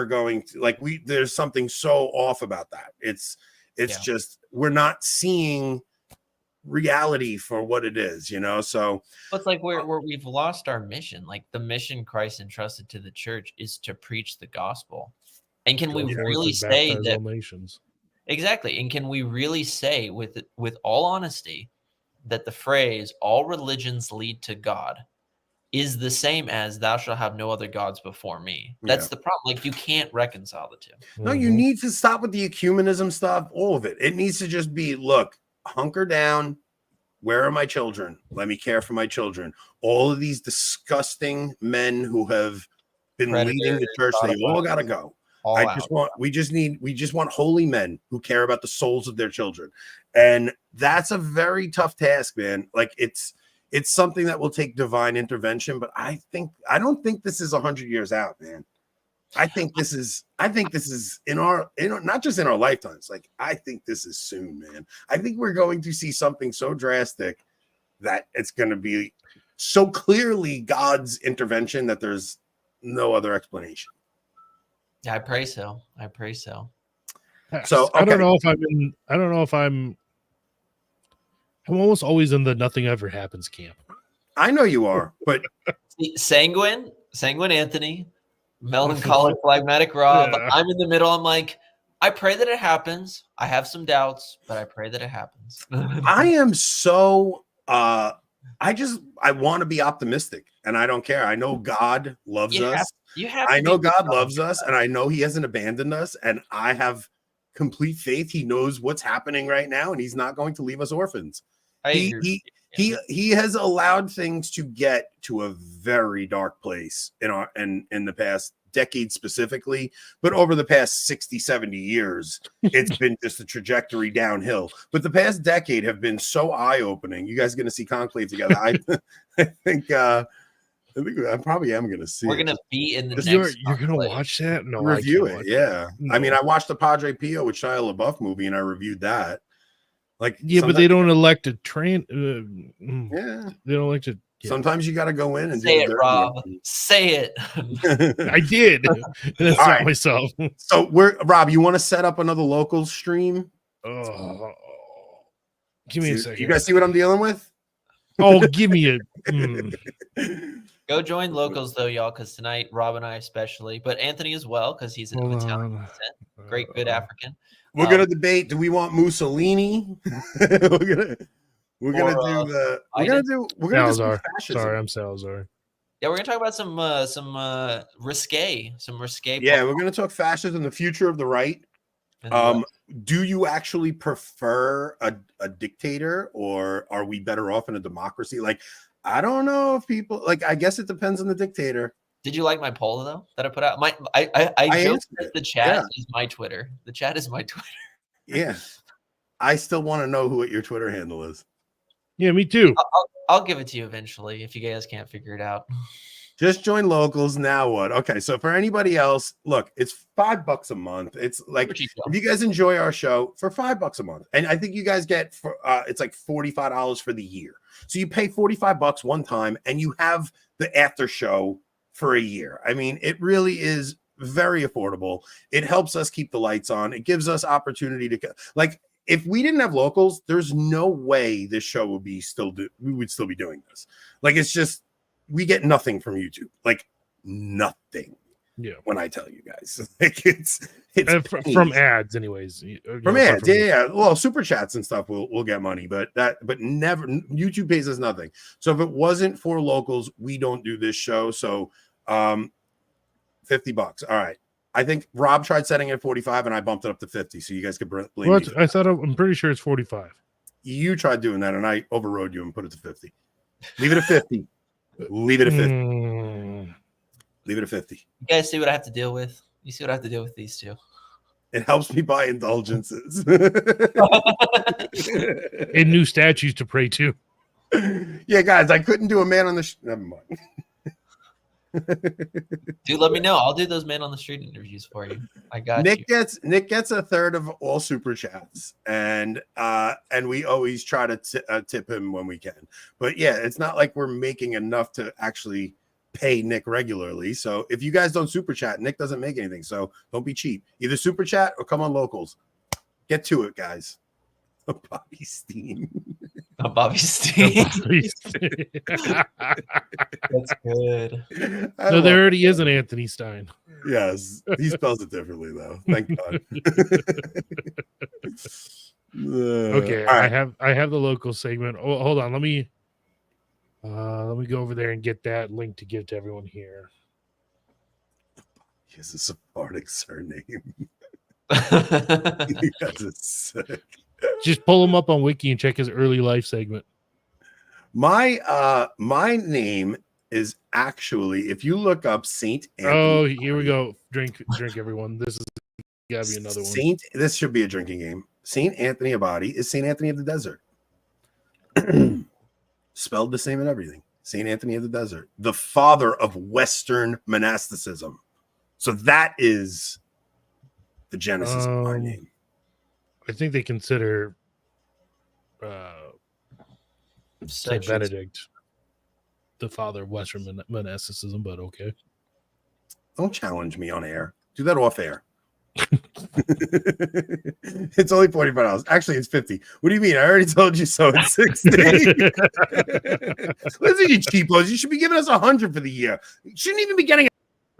going to, there's something so off about that. It's just, we're not seeing reality for what it is, so it's like we've lost our mission. Like, the mission Christ entrusted to the church is to preach the gospel. And can we really say that nations? Exactly. And can we really say with all honesty that the phrase "all religions lead to God" is the same as "thou shalt have no other gods before me"? That's the problem. Like, you can't reconcile the two. No, you need to stop with the ecumenism stuff, all of it. It needs to just be, look, hunker down. Where are my children? Let me care for my children. All of these disgusting men who have been leading the church, they all got to go. We just want holy men who care about the souls of their children. And that's a very tough task, man. Like, it's something that will take divine intervention, but I don't think this is 100 years out, man. I think this is in our, not just in our lifetimes. Like, I think this is soon, man. I think we're going to see something so drastic that it's going to be so clearly God's intervention that there's no other explanation. Yeah, I pray so. So okay. I don't know if I'm almost always in the nothing ever happens camp. I know you are, but sanguine Anthony, melancholic, phlegmatic Rob. Yeah. I'm in the middle. I'm like, I pray that it happens. I have some doubts, but I pray that it happens. I am so I want to be optimistic, and I don't care. I know God loves us. I know God loves us, and I know He hasn't abandoned us, and I have complete faith. He knows what's happening right now, and He's not going to leave us orphans. He has allowed things to get to a very dark place in the past decade specifically, but over the past 60-70 years, it's been just a trajectory downhill. But the past decade have been so eye-opening. You guys are going to see Conclave together. I think I probably am going to see. We're going to be in the next. You're going to watch that? No, review it. Yeah, no. I mean, I watched the Padre Pio with Shia LaBeouf movie, and I reviewed that. Like, yeah, but they don't elect a train. They don't elect a. Yeah. Sometimes you got to go in and say it, Rob. Say it. I did. That's not right. Myself. So Rob. You want to set up another local stream? Oh, give me a second. You guys see what I'm dealing with? Oh, give me a. Go join locals though, y'all, because tonight Rob and I especially, but Anthony as well, because he's an Italian descent. Great, good African. We're gonna debate. Do we want Mussolini? We're gonna do Salazar. Sorry, I'm Salazar. Yeah, we're gonna talk about some risque. Yeah, we're gonna talk fascism, the future of the right. Do you actually prefer a dictator, or are we better off in a democracy? Like, I don't know if people like. I guess it depends on the dictator. Did you like my poll though that I put out? I joked that the chat is my Twitter. The chat is my Twitter. Yeah, I still want to know what your Twitter handle is. Yeah, me too. I'll give it to you eventually if you guys can't figure it out. Just join locals. Now what? Okay, so for anybody else, look, it's $5 a month. It's like if you guys enjoy our show for $5 a month, and I think you guys get for it's like $45 for the year. So you pay $45 one time, and you have the after show for a year. I mean, it really is very affordable. It helps us keep the lights on. It gives us opportunity to like. If we didn't have locals, there's no way this show would be we would still be doing this. Like, it's just we get nothing from YouTube, like nothing. Yeah. When I tell you guys, like it's from ads, anyways. From ads, yeah. Well, super chats and stuff will get money, but never YouTube pays us nothing. So if it wasn't for locals, we don't do this show. So $50. All right. I think Rob tried setting it at 45 and I bumped it up to 50. So you guys could blame me. I'm pretty sure it's 45. You tried doing that and I overrode you and put it to 50. Leave it at 50. Leave it at 50. Leave it at 50. You guys see what I have to deal with? You see what I have to deal with these two? It helps me buy indulgences. And new statues to pray to. Yeah, guys, I couldn't do a man on the never mind. Dude, let me know. I'll do those man on the street interviews for you. I got Nick you. Nick gets a third of all super chats, and we always try to tip him when we can. But yeah, it's not like we're making enough to actually pay Nick regularly. So if you guys don't super chat, Nick doesn't make anything. So don't be cheap. Either super chat or come on locals. Get to it, guys. Bobby Steen. Bobby Steen. That's good. No, there already is an Anthony Stein. Yes, he spells it differently though. Thank God. Okay, right. I have the local segment. Oh, hold on. Let me go over there and get that link to give to everyone here. He has a Sephardic surname. Just pull him up on Wiki and check his early life segment. My name is actually, if you look up Saint Anthony. Oh, here we go. Drink, everyone. This is gotta be another one. This should be a drinking game. Saint Anthony Abadi is Saint Anthony of the Desert. Spelled the same and everything. Saint Anthony of the Desert, the father of Western monasticism. So that is the genesis of my name. I think they consider Saint Benedict the father of Western monasticism, but okay. Don't challenge me on air. Do that off air. It's only $45. Actually, it's 50. What do you mean? I already told you so. It's 60. Listen, you cheapos. You should be giving us 100 for the year. You shouldn't even be getting.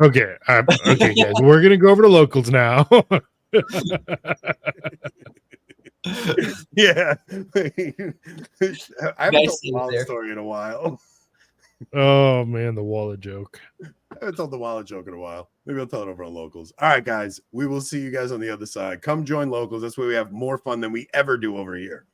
Okay, okay, guys. We're gonna go over to locals now. Yeah, I haven't told the wallet story in a while. Oh man, the wallet joke. I haven't told the wallet joke in a while. Maybe I'll tell it over on locals. All right, guys. We will see you guys on the other side. Come join locals. That's where we have more fun than we ever do over here.